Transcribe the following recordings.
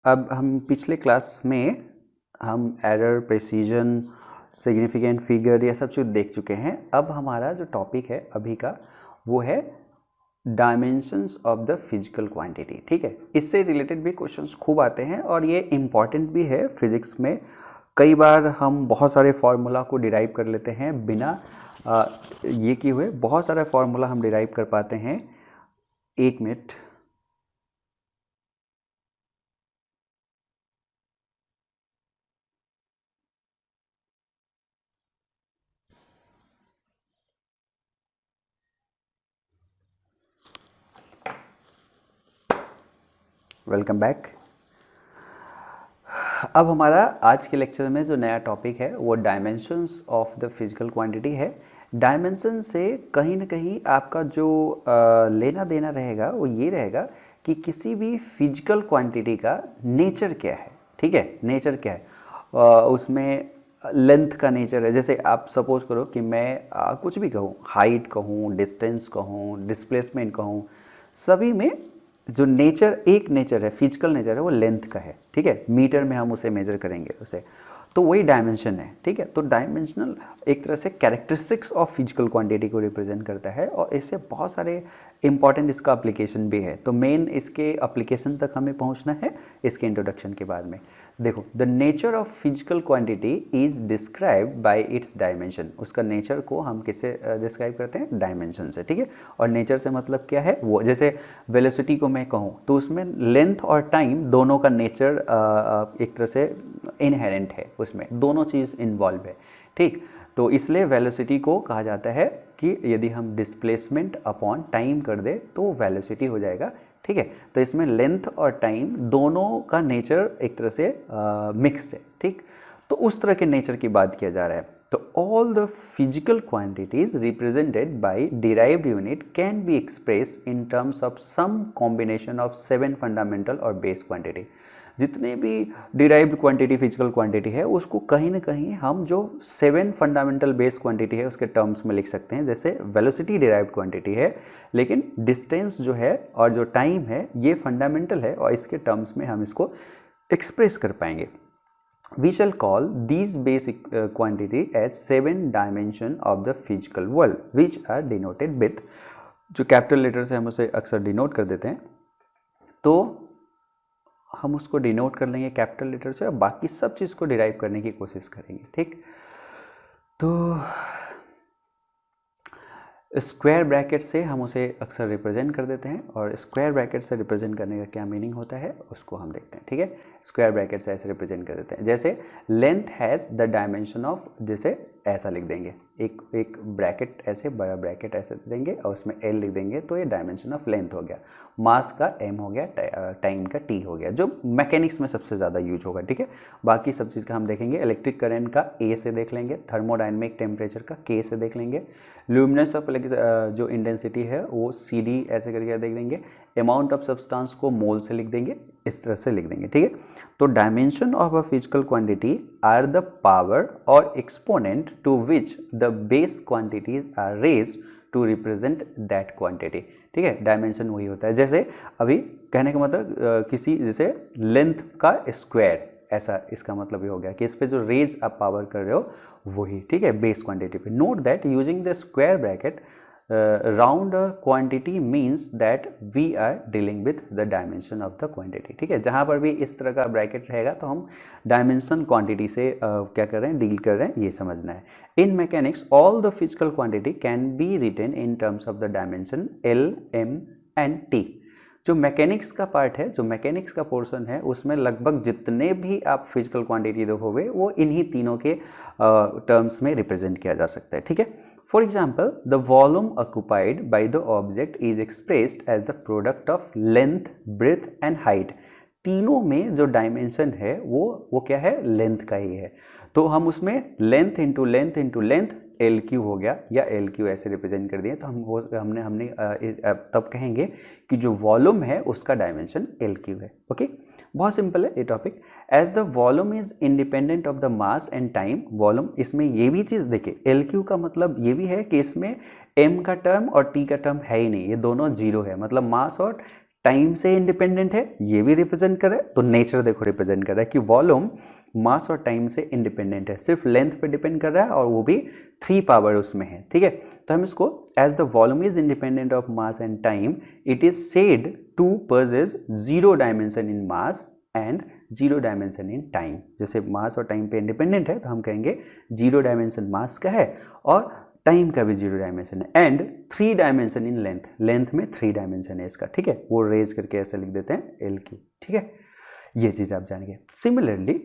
अब हम पिछले क्लास में हम एरर, प्रेसिजन, सिग्निफिकेंट फिगर ये सब चीज़ देख चुके हैं। अब हमारा जो टॉपिक है अभी का वो है dimensions of the physical quantity. ठीक है, इससे रिलेटेड भी क्वेश्चंस खूब आते हैं और ये इम्पॉर्टेंट भी है फिजिक्स में। कई बार हम बहुत सारे फार्मूला को डिराइव कर लेते हैं बिना ये किए हुए। बहुत सारा फार्मूला हम डिराइव कर पाते हैं। एक मिनट, वेलकम बैक। अब हमारा आज के लेक्चर में जो नया टॉपिक है वो dimensions of the physical quantity है। डायमेंशन से कहीं ना कहीं आपका जो लेना देना रहेगा वो ये रहेगा कि किसी भी फिजिकल क्वांटिटी का नेचर क्या है। ठीक है, नेचर क्या है, उसमें लेंथ का नेचर है। जैसे आप सपोज करो कि मैं कुछ भी कहूँ, हाइट कहूँ, डिस्टेंस कहूँ, डिस्प्लेसमेंट कहूँ, सभी में जो नेचर, एक नेचर है, फिजिकल नेचर है, वो लेंथ का है। ठीक है, मीटर में हम उसे मेजर करेंगे उसे, तो वही डायमेंशन है। ठीक है, तो डायमेंशनल एक तरह से कैरेक्टरिस्टिक्स ऑफ फिजिकल क्वांटिटी को रिप्रेजेंट करता है और इससे बहुत सारे इंपॉर्टेंट इसका एप्लीकेशन भी है। तो मेन इसके एप्लीकेशन तक हमें पहुंचना है इसके इंट्रोडक्शन के बाद में। देखो, the nature of physical quantity is described bye it's dimension. उसका नेचर को हम किससे डिस्क्राइब करते हैं? डायमेंशन से। ठीक है, और नेचर से मतलब क्या है? वो जैसे वेलोसिटी को मैं कहूँ तो उसमें लेंथ और टाइम दोनों का नेचर एक तरह से इनहेरेंट है, उसमें दोनों चीज़ इन्वॉल्व है। ठीक, तो इसलिए वेलोसिटी को कहा जाता है कि यदि हम डिस्प्लेसमेंट अपॉन टाइम कर दे तो वेलोसिटी हो जाएगा। ठीक है, तो इसमें लेंथ और टाइम दोनों का नेचर एक तरह से मिक्स्ड है। ठीक, तो उस तरह के नेचर की बात किया जा रहा है। तो all the physical quantities represented by derived unit can be expressed in terms of some combination of 7 fundamental और बेस क्वांटिटी। जितने भी डिराइव्ड क्वांटिटी फिजिकल क्वांटिटी है उसको कहीं ना कहीं हम जो 7 फंडामेंटल बेस क्वांटिटी है उसके टर्म्स में लिख सकते हैं। जैसे वेलोसिटी डिराइव्ड क्वांटिटी है, लेकिन डिस्टेंस जो है और जो टाइम है ये फंडामेंटल है और इसके टर्म्स में हम इसको एक्सप्रेस कर पाएंगे। We shall call these basic quantity as 7 dimension of the physical world, which are denoted with, जो कैपिटल लेटर से हम उसे अक्सर डिनोट कर देते हैं, तो हम उसको डिनोट कर लेंगे कैपिटल लेटर से और बाकी सब चीज़ को डिराइव करने की कोशिश करेंगे। ठीक, तो स्क्वायर ब्रैकेट से हम उसे अक्सर रिप्रेजेंट कर देते हैं और स्क्वायर ब्रैकेट से रिप्रेजेंट करने का क्या मीनिंग होता है उसको हम देखते हैं। ठीक है, स्क्वायर ब्रैकेट से ऐसे रिप्रेजेंट कर देते हैं, जैसे length has the dimension of, जैसे ऐसा लिख देंगे, एक ब्रैकेट ऐसे, बड़ा ब्रैकेट ऐसे देंगे और उसमें एल लिख देंगे, तो ये डायमेंशन ऑफ लेंथ हो गया। मास का एम हो गया, टाइम का टी हो गया, जो मैकेनिक्स में सबसे ज़्यादा यूज होगा। ठीक है, बाकी सब चीज़ का हम देखेंगे। इलेक्ट्रिक करंट का ए से देख लेंगे, थर्मोडाइनमिक टेम्परेचर का के से देख लेंगे, ल्यूमिनस ऑफ जो इंटेंसिटी है वो सी डी ऐसे करके देख देंगे, अमाउंट ऑफ सब्सटेंस को मोल से लिख देंगे, इस तरह से लिख देंगे। ठीक है, तो dimension of a physical quantity are the power और exponent to which the base quantities are raised to represent that quantity. ठीक है, डायमेंशन वही होता है। जैसे अभी कहने का मतलब किसी, जैसे लेंथ का स्क्वायर, ऐसा इसका मतलब ये हो गया कि इस पे जो रेज आप पावर कर रहे हो वही। ठीक है, बेस क्वांटिटी पे। Note that using the square bracket round quantity means that we are dealing with the dimension of the quantity. ठीक है, जहाँ पर भी इस तरह का ब्रैकेट रहेगा तो हम डायमेंशन क्वांटिटी से क्या कर रहे हैं, डील कर रहे हैं, ये समझना है। In mechanics all the physical quantity can be written in terms of the dimension L, M and T. जो मैकेनिक्स का पार्ट है, जो मैकेनिक्स का पोर्शन है, उसमें लगभग जितने भी आप फिजिकल क्वांटिटी देखोगे वो इन्हीं तीनों के टर्म्स में रिप्रेजेंट किया जा सकता है। ठीक है, for example the volume occupied by the object is expressed as the product of length, breadth and height. तीनों में जो डायमेंशन है वो क्या है? लेंथ का ही है। तो हम उसमें length into length into length L Q हो गया, या एल क्यू ऐसे रिप्रेजेंट कर दिए, तो हमने तब कहेंगे कि जो वॉल्यूम है उसका डायमेंशन एल क्यू है। ओके, बहुत सिंपल है ये topic. As the volume is independent of the mass and time, volume, इसमें ये भी चीज़ देखिए, एल क्यू का मतलब ये भी है कि इसमें एम का टर्म और टी का टर्म है ही नहीं, ये दोनों जीरो है, मतलब मास और टाइम से इंडिपेंडेंट है, ये भी रिप्रेजेंट कर रहा है। तो नेचर देखो रिप्रेजेंट कर रहा है कि वॉल्यूम मास और टाइम से इंडिपेंडेंट है, सिर्फ लेंथ पे डिपेंड कर रहा है और वो भी 3 पावर उसमें है, ठीक है। तो हम इसको as the volume is independent of mass and time it is said to possess 0 dimension in mass and 0 dimension in time. जैसे मास और टाइम पे इंडिपेंडेंट है तो हम कहेंगे 0 डायमेंशन मास का है और टाइम का भी 0 डायमेंशन है and 3 dimension in length, length में 3 डायमेंशन है इसका, ठीक है। वो रेज करके ऐसे लिख देते हैं एल की, ठीक है। ये चीज़ आप जानिए। सिमिलरली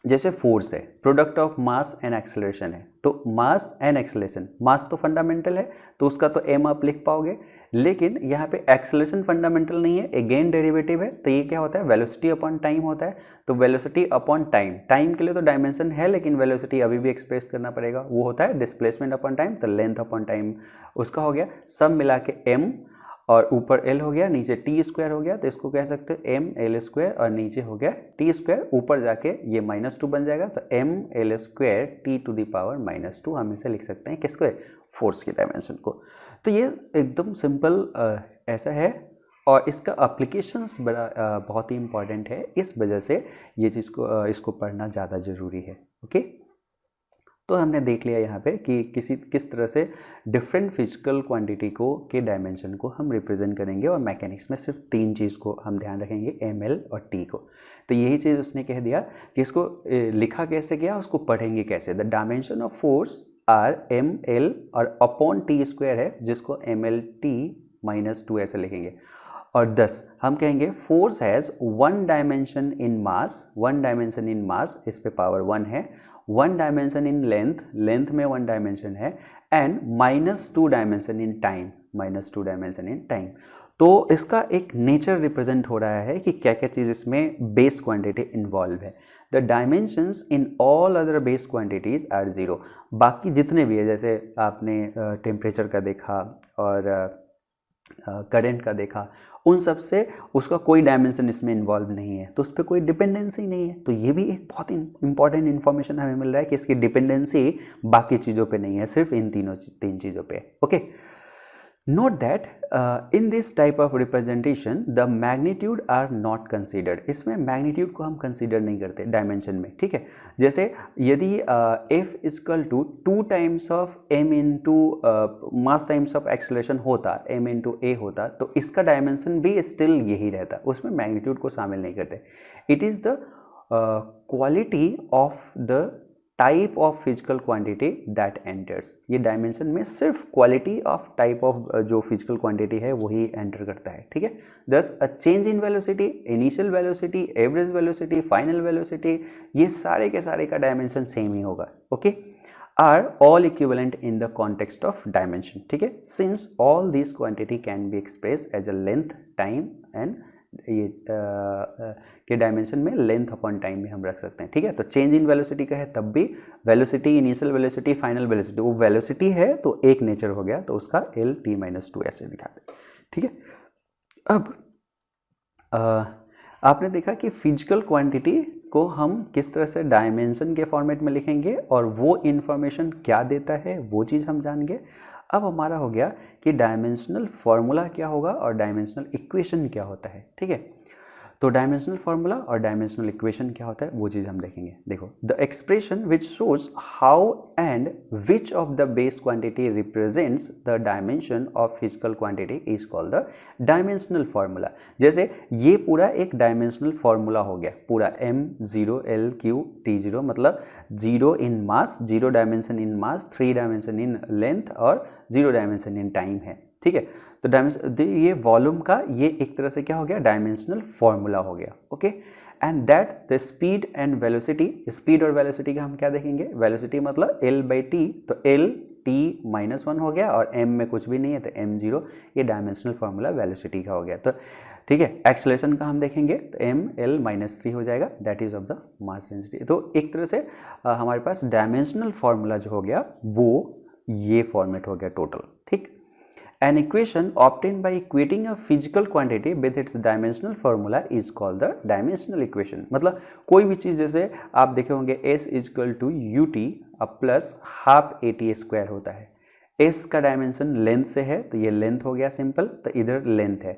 जैसे फोर्स है, product of mass and acceleration है, तो मास एंड एक्सेलरेशन, मास तो फंडामेंटल है तो उसका तो एम आप लिख पाओगे, लेकिन यहाँ पे एक्सेलरेशन फंडामेंटल नहीं है, अगेन डेरिवेटिव है। तो ये क्या होता है, वेलोसिटी अपॉन टाइम होता है। तो वेलोसिटी अपॉन टाइम, टाइम के लिए तो डायमेंशन है लेकिन वेलोसिटी अभी भी एक्सप्रेस करना पड़ेगा, वो होता है डिस्प्लेसमेंट अपॉन टाइम। तो लेंथ अपॉन टाइम उसका हो गया, सब मिला के एम और ऊपर एल हो गया, नीचे टी स्क्वायर हो गया। तो इसको कह सकते हो एम एल स्क्वायर और नीचे हो गया टी स्क्वायर, ऊपर जाके ये -2 बन जाएगा। तो M L square T to the power -2 हम इसे लिख सकते हैं किसको, फोर्स के डायमेंशन को। तो ये एकदम सिंपल ऐसा है और इसका एप्लीकेशंस बड़ा बहुत ही इंपॉर्टेंट है, इस वजह से ये चीज़ को इसको पढ़ना ज़्यादा ज़रूरी है। ओके, तो हमने देख लिया यहाँ पे कि किस तरह से डिफरेंट फिजिकल क्वांटिटी को के डायमेंशन को हम रिप्रेजेंट करेंगे और मैकेनिक्स में सिर्फ 3 चीज़ को हम ध्यान रखेंगे, एम एल और टी को। तो यही चीज़ उसने कह दिया कि इसको लिखा कैसे गया, उसको पढ़ेंगे कैसे। The dimension of force are M L और अपॉन टी स्क्वायर है जिसको एम एल टी -2 ऐसे लिखेंगे। और 10 हम कहेंगे force has 1 dimension in mass, 1 dimension in mass, इस पे पावर 1 है, 1 डायमेंशन इन लेंथ, लेंथ में 1 डायमेंशन है and -2 dimension in time, -2 dimension in time. तो इसका एक नेचर रिप्रेजेंट हो रहा है कि क्या क्या चीज़ इसमें बेस क्वांटिटी इन्वॉल्व है। The dimensions in all other base quantities are 0। बाकी जितने भी है, जैसे आपने टेम्परेचर का देखा और करंट का देखा, उन सब से उसका कोई डायमेंशन इसमें इन्वॉल्व नहीं है, तो उस पर कोई डिपेंडेंसी नहीं है। तो ये भी एक बहुत इंपॉर्टेंट इन्फॉर्मेशन हमें मिल रहा है कि इसकी डिपेंडेंसी बाकी चीज़ों पे नहीं है, सिर्फ इन तीन चीज़ों पे। Okay, note that in this type of representation the magnitude are not considered. इसमें मैग्नीट्यूड को हम कंसीडर नहीं करते डायमेंशन में, ठीक है। जैसे यदि F equal to 2 times of M into mass times of acceleration होता, एम इंटू ए होता, तो इसका डायमेंशन भी स्टिल यही रहता, उसमें मैग्नीट्यूड को शामिल नहीं करते। It is the quality of the type of physical quantity that enters. ये डायमेंशन में सिर्फ क्वालिटी ऑफ टाइप ऑफ जो फिजिकल क्वांटिटी है वही एंटर करता है, ठीक है। Thus a change in velocity, initial velocity, average velocity, final velocity, ये सारे के सारे का डायमेंशन सेम ही होगा। Okay, are all equivalent in the context of dimension, ठीक है। Since all this quantity can B express as a length, time and ये के डायमेंशन में लेंथ अपॉन टाइम में हम रख सकते हैं, ठीक है। तो चेंज इन वेलोसिटी का है तब भी velocity, initial velocity, final velocity, वो वेलोसिटी है तो एक नेचर हो गया, तो उसका एल टी -2 ऐसे दिखा दे, ठीक है। अब आपने देखा कि फिजिकल क्वांटिटी को हम किस तरह से डायमेंशन के फॉर्मेट में लिखेंगे और वो इन्फॉर्मेशन क्या देता है वो चीज़ हम जान गए। अब हमारा हो गया कि डायमेंशनल फॉर्मूला क्या होगा और डायमेंशनल इक्वेशन क्या होता है, ठीक है। तो डायमेंशनल फार्मूला और डायमेंशनल इक्वेशन क्या होता है वो चीज़ हम देखेंगे। देखो, the expression which shows how and which of the base quantity represents the dimension of physical quantity is called the dimensional formula. जैसे ये पूरा एक डायमेंशनल फार्मूला हो गया, पूरा M0 LQ T0, मतलब 0 इन मास, 0 dimension in mass, 3 dimension in length और 0 dimension in time है, ठीक है। तो डायमेंशन, ये वॉल्यूम का ये एक तरह से क्या हो गया, डायमेंशनल फॉर्मूला हो गया। Okay, and that the speed and velocity, speed और वेलोसिटी का हम क्या देखेंगे, वेलोसिटी मतलब L/T, तो L T -1 हो गया और M में कुछ भी नहीं है तो M0, ये डायमेंशनल फॉर्मूला वेलोसिटी का हो गया। तो ठीक है, एक्सेलरेशन का हम देखेंगे तो ML -3 हो जाएगा, that is of the mass density. तो एक तरह से हमारे पास डायमेंशनल फॉर्मूला जो हो गया वो ये फॉर्मेट हो गया टोटल, ठीक। An equation obtained by equating a physical quantity with its dimensional formula is called the dimensional equation। मतलब कोई भी चीज़, जैसे आप देखे होंगे S = UT plus half AT square होता है। S का डायमेंशन लेंथ से है तो ये लेंथ हो गया सिंपल, तो इधर लेंथ है।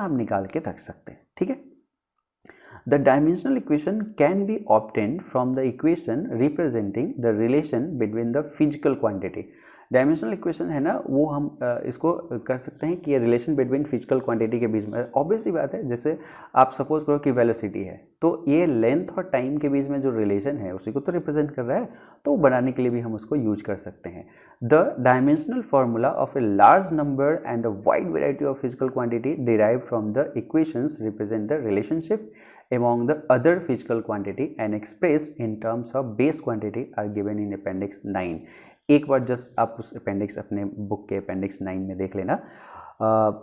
हम निकाल के रख सकते हैं, ठीक है। The dimensional equation can be obtained from the equation representing the relation between the physical quantity. Dimensional equation है ना, वो हम इसको कर सकते हैं कि ये रिलेशन बिटवीन फिजिकल क्वांटिटी के बीच में, ऑब्वियस सी बात है। जैसे आप सपोज करो कि वेलोसिटी है, तो ये लेंथ और टाइम के बीच में जो रिलेशन है उसी को तो रिप्रेजेंट कर रहा है, तो बनाने के लिए भी हम उसको यूज कर सकते हैं। The dimensional formula of a large number and a wide variety of physical quantity derive from the equations represent the relationship among the other physical quantity and expressed in terms of base quantity are given in appendix 9। एक बार just आप उस appendix अपने book के appendix 9 में देख लेना,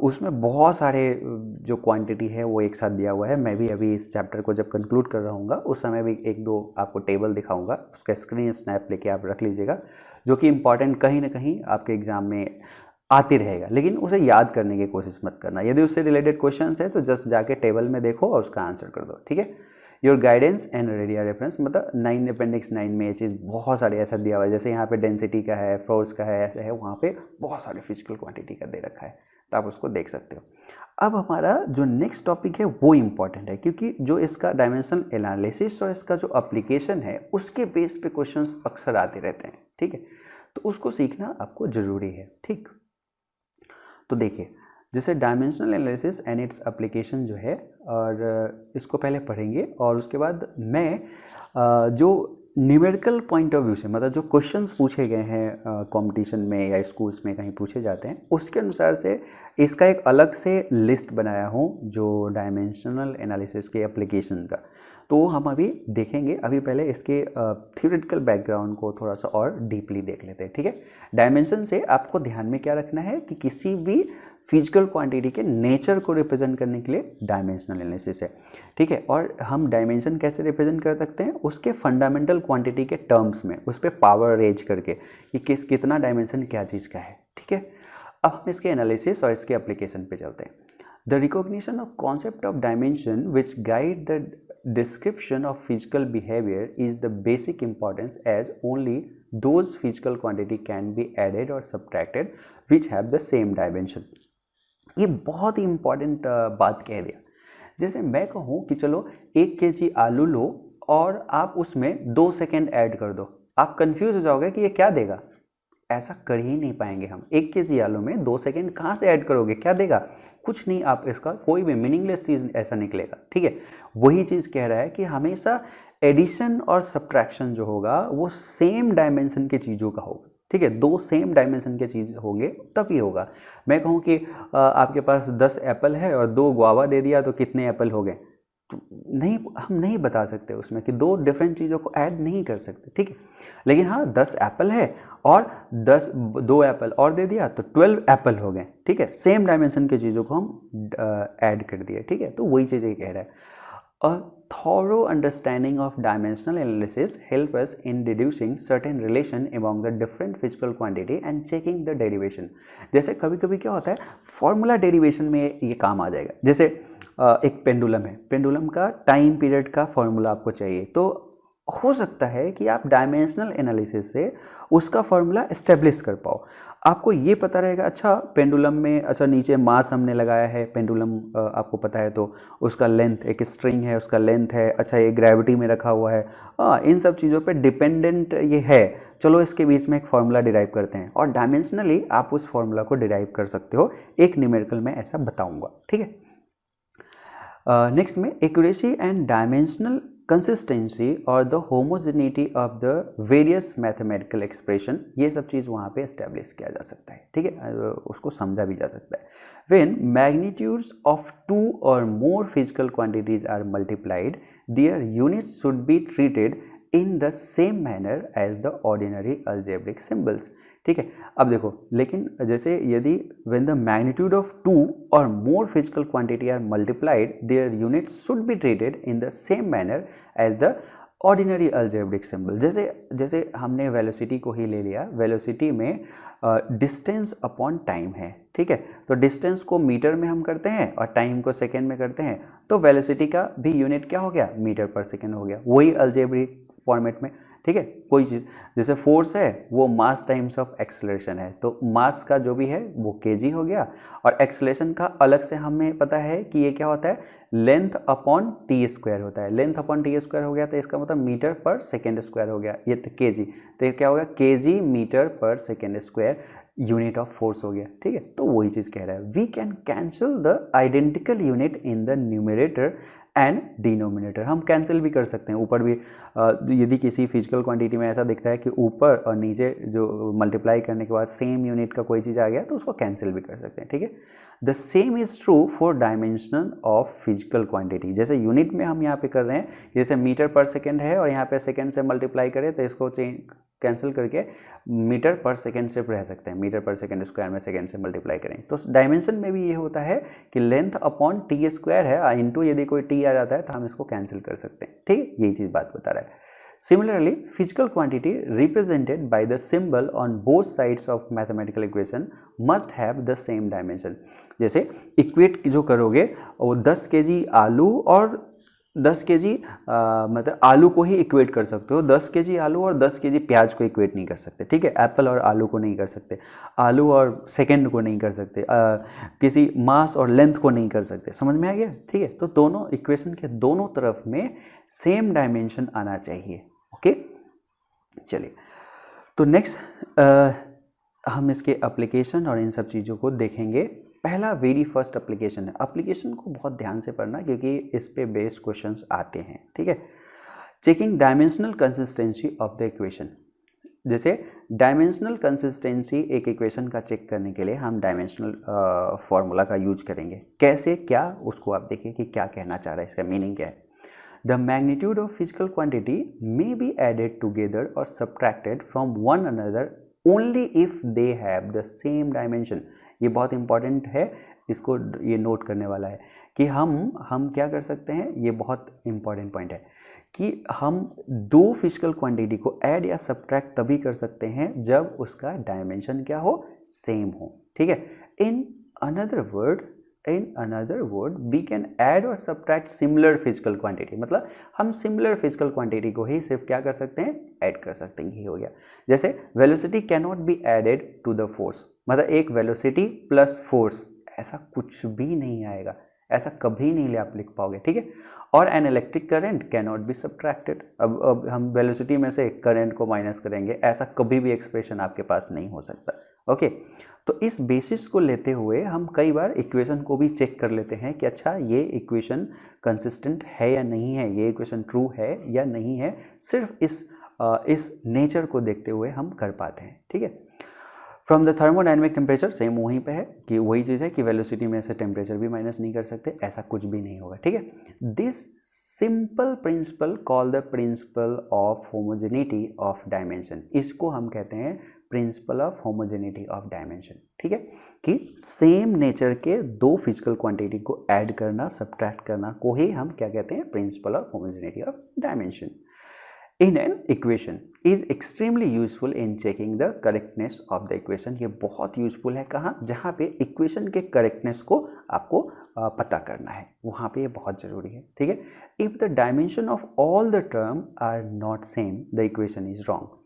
उसमें बहुत सारे जो क्वांटिटी है वो एक साथ दिया हुआ है। मैं भी अभी इस चैप्टर को जब कंक्लूड कर रहा हूँ उस समय भी एक दो आपको टेबल दिखाऊंगा, उसका स्क्रीन स्नैप लेके आप रख लीजिएगा, जो कि इंपॉर्टेंट कहीं ना कहीं आपके एग्जाम में आती रहेगा, लेकिन उसे याद करने की कोशिश मत करना। यदि उससे रिलेटेड क्वेश्चन है तो जस्ट जाके टेबल में देखो और उसका आंसर कर दो, ठीक है। Your guidance and ready reference, मतलब 9 अपेंडिक्स 9 में ये चीज़ बहुत सारे ऐसा दिया हुआ है, जैसे यहाँ पे डेंसिटी का है, फोर्स का है, ऐसा है, वहाँ पे बहुत सारे फिजिकल क्वांटिटी का दे रखा है, तो आप उसको देख सकते हो। अब हमारा जो नेक्स्ट टॉपिक है वो इम्पॉर्टेंट है, क्योंकि जो इसका डायमेंशन एनालिसिस और इसका जो एप्लीकेशन है उसके बेस पे क्वेश्चंस अक्सर आते रहते हैं, ठीक है, तो उसको सीखना आपको ज़रूरी है, ठीक। तो देखिए, जैसे dimensional analysis and its application जो है, और इसको पहले पढ़ेंगे और उसके बाद मैं जो न्यूमेरिकल पॉइंट ऑफ व्यू से, मतलब जो क्वेश्चंस पूछे गए हैं कंपटीशन में या स्कूल्स में कहीं पूछे जाते हैं, उसके अनुसार से इसका एक अलग से लिस्ट बनाया हूँ जो डायमेंशनल एनालिसिस के एप्लीकेशन का, तो हम अभी देखेंगे। अभी पहले इसके थ्योरेटिकल बैकग्राउंड को थोड़ा सा और डीपली देख लेते हैं, ठीक है। डायमेंशन से आपको ध्यान में क्या रखना है कि किसी भी फिजिकल क्वांटिटी के नेचर को रिप्रेजेंट करने के लिए डायमेंशनल एनालिसिस है, ठीक है। और हम डायमेंशन कैसे रिप्रेजेंट कर सकते हैं, उसके फंडामेंटल क्वांटिटी के टर्म्स में, उस पर पावर रेज करके कि कितना डायमेंशन क्या चीज़ का है, ठीक है। अब हम इसके एनालिसिस और इसके एप्लीकेशन पे चलते हैं। The recognition of concept of dimension which guide the description of physical behavior is the basic importance, as only those physical quantity can be added or subtracted which have the same dimension। ये बहुत ही important बात कह दिया। जैसे मैं कहूँ कि चलो 1 kg आलू लो और आप उसमें 2 सेकेंड ऐड कर दो, आप कंफ्यूज हो जाओगे कि ये क्या देगा, ऐसा कर ही नहीं पाएंगे हम। 1 केजी आलू में 2 सेकेंड कहाँ से ऐड करोगे, क्या देगा, कुछ नहीं। आप इसका कोई भी मीनिंगलेस चीज़ ऐसा निकलेगा, ठीक है। वही चीज़ कह रहा है कि हमेशा एडिशन और सब्ट्रैक्शन जो होगा वो सेम डायमेंशन की चीज़ों का होगा, ठीक है। 2 सेम डायमेंशन के चीज़ होंगे तभी होगा। मैं कहूँ कि आपके पास 10 एप्पल है और 2 गुआवा दे दिया तो कितने एप्पल हो गए, तो नहीं, हम नहीं बता सकते उसमें कि 2 डिफरेंट चीज़ों को ऐड नहीं कर सकते, ठीक है। लेकिन हाँ 10 एप्पल है और 2 एप्पल और दे दिया तो 12 एप्पल हो गए, ठीक है। सेम डायमेंशन की चीज़ों को हम ऐड कर दिए, ठीक है। तो वही चीज़ ये कह रहा है। A thorough understanding of dimensional analysis help us in deducing certain relation among the different physical quantity and checking the derivation। जैसे कभी कभी क्या होता है, फॉर्मूला डेरिवेशन में ये काम आ जाएगा। जैसे एक पेंडुलम है, पेंडुलम का टाइम पीरियड का फॉर्मूला आपको चाहिए, तो हो सकता है कि आप डायमेंशनल एनालिसिस से उसका फॉर्मूला इस्टेब्लिश कर पाओ। आपको ये पता रहेगा, अच्छा पेंडुलम में, अच्छा नीचे मास हमने लगाया है, पेंडुलम आपको पता है तो उसका लेंथ, एक स्ट्रिंग है उसका लेंथ है, अच्छा ये ग्रेविटी में रखा हुआ है, इन सब चीज़ों पे डिपेंडेंट ये है, चलो इसके बीच में एक फार्मूला डिराइव करते हैं, और डायमेंशनली आप उस फार्मूला को डिराइव कर सकते हो। एक न्यूमेरिकल में ऐसा बताऊँगा, ठीक है। नेक्स्ट में एक्यूरेसी एंड डायमेंशनल कंसिस्टेंसी और the homogeneity of the various mathematical expression, ये सब चीज़ वहाँ पे एस्टेब्लिश किया जा सकता है, ठीक है, उसको समझा भी जा सकता है। व्हेन मैग्नीट्यूड्स ऑफ 2 और more physical quantities are multiplied, their units should be treated in the same manner as the ordinary algebraic symbols, ठीक है। अब देखो, लेकिन जैसे यदि व्हेन द मैग्नीट्यूड ऑफ 2 और more physical quantity are multiplied, their units should be treated in the same manner as the ordinary algebraic symbol. जैसे हमने वेलोसिटी को ही ले लिया, वेलोसिटी में डिस्टेंस अपॉन टाइम है, ठीक है। तो डिस्टेंस को मीटर में हम करते हैं और टाइम को सेकेंड में करते हैं, तो वेलोसिटी का भी यूनिट क्या हो गया, मीटर पर सेकेंड हो गया, वही अलजेब्रिक फॉर्मेट में, ठीक है। कोई चीज़ जैसे फोर्स है वो मास टाइम्स ऑफ एक्सेलरेशन है, तो मास का जो भी है वो केजी हो गया, और एक्सेलरेशन का अलग से हमें पता है कि ये क्या होता है, लेंथ अपॉन टी स्क्वायर होता है। लेंथ अपॉन टी स्क्वायर हो गया तो इसका मतलब मीटर पर सेकेंड स्क्वायर हो गया, ये तो केजी, तो ये क्या होगा, KG metre per second square unit of force हो गया, ठीक है। तो वही चीज़ कह रहा है, we can cancel the identical unit in the numerator and denominator. हम कैंसिल भी कर सकते हैं, ऊपर भी यदि किसी फिजिकल क्वांटिटी में ऐसा दिखता है कि ऊपर और नीचे जो मल्टीप्लाई करने के बाद सेम यूनिट का कोई चीज़ आ गया तो उसको कैंसिल भी कर सकते हैं, ठीक है। The same is true for dimension of physical quantity. जैसे यूनिट में हम यहाँ पे कर रहे हैं, जैसे मीटर पर सेकेंड है और यहाँ पे सेकेंड से मल्टीप्लाई करें तो इसको कैंसिल करके मीटर पर सेकेंड से रह सकते हैं, मीटर पर सेकेंड स्क्वायर में सेकेंड से मल्टीप्लाई करें। तो डायमेंशन में भी ये होता है कि लेंथ अपॉन टी स्क्वायर है, इंटू यदि कोई टी आ जाता है तो हम इसको कैंसिल कर सकते हैं, ठीक है। यही चीज़ बात बता रहा है। Similarly, physical quantity represented by the symbol on both sides of mathematical equation must have the same dimension। जैसे इक्वेट जो करोगे वो 10 केजी आलू और 10 केजी मतलब आलू को ही इक्वेट कर सकते हो, 10 केजी आलू और 10 केजी प्याज को इक्वेट नहीं कर सकते, ठीक है। एप्पल और आलू को नहीं कर सकते, आलू और सेकेंड को नहीं कर सकते, किसी मास और लेंथ को नहीं कर सकते। समझ में आ गया, ठीक है। तो दोनों इक्वेशन के दोनों तरफ में सेम डायमेंशन आना चाहिए, ओके। चलिए, तो नेक्स्ट हम इसके एप्लीकेशन और इन सब चीज़ों को देखेंगे। पहला वेरी फर्स्ट एप्लीकेशन है, एप्लीकेशन को बहुत ध्यान से पढ़ना क्योंकि इस पे बेस्ड क्वेश्चंस आते हैं, ठीक है। Checking dimensional consistency of the equation. जैसे डायमेंशनल कंसिस्टेंसी एक इक्वेशन का चेक करने के लिए हम डायमेंशनल फॉर्मूला का यूज करेंगे। कैसे, क्या, उसको आप देखिए कि क्या कहना चाह रहा है, इसका मीनिंग क्या है। The magnitude of physical quantity may be added together or subtracted from one another only if they have the same dimension। ये बहुत इंपॉर्टेंट है, इसको ये नोट करने वाला है कि हम क्या कर सकते हैं। ये बहुत इंपॉर्टेंट पॉइंट है कि हम 2 फिजिकल क्वांटिटी को ऐड या सब्ट्रैक्ट तभी कर सकते हैं जब उसका डायमेंशन क्या हो, सेम हो, ठीक है। In another word we can add or subtract similar physical quantity। मतलब हम similar physical quantity को ही सिर्फ क्या कर सकते हैं, ऐड कर सकते हैं, ये हो गया। जैसे velocity cannot be added to the force, मतलब एक velocity प्लस फोर्स ऐसा कुछ भी नहीं आएगा, ऐसा कभी नहीं आप लिख पाओगे, ठीक है। और an electric current can not be subtracted, अब हम वेलोसिटी में से करंट को माइनस करेंगे, ऐसा कभी भी एक्सप्रेशन आपके पास नहीं हो सकता, ओके। तो इस बेसिस को लेते हुए हम कई बार इक्वेशन को भी चेक कर लेते हैं कि अच्छा ये इक्वेशन कंसिस्टेंट है या नहीं है, ये इक्वेशन ट्रू है या नहीं है, सिर्फ इस नेचर को देखते हुए हम कर पाते हैं, ठीक है। From the thermodynamic temperature same वहीं पे है कि वही चीज़ है कि वेलोसिटी में से टेम्परेचर भी माइनस नहीं कर सकते, ऐसा कुछ भी नहीं होगा, ठीक है। This simple principal call the principle of homogeneity of dimension, इसको हम कहते हैं principle of homogeneity of dimension, ठीक है, कि सेम नेचर के दो फिजिकल क्वांटिटी को ऐड करना, सब्ट्रैक्ट करना को ही हम क्या कहते हैं, principle of homogeneity of dimension in an equation is extremely useful in checking the correctness of the equation। ये बहुत यूजफुल है कहाँ, जहाँ पे इक्वेशन के करेक्टनेस को आपको पता करना है, वहाँ पे ये बहुत ज़रूरी है, ठीक है। If the dimension of all the term are not same the equation is wrong.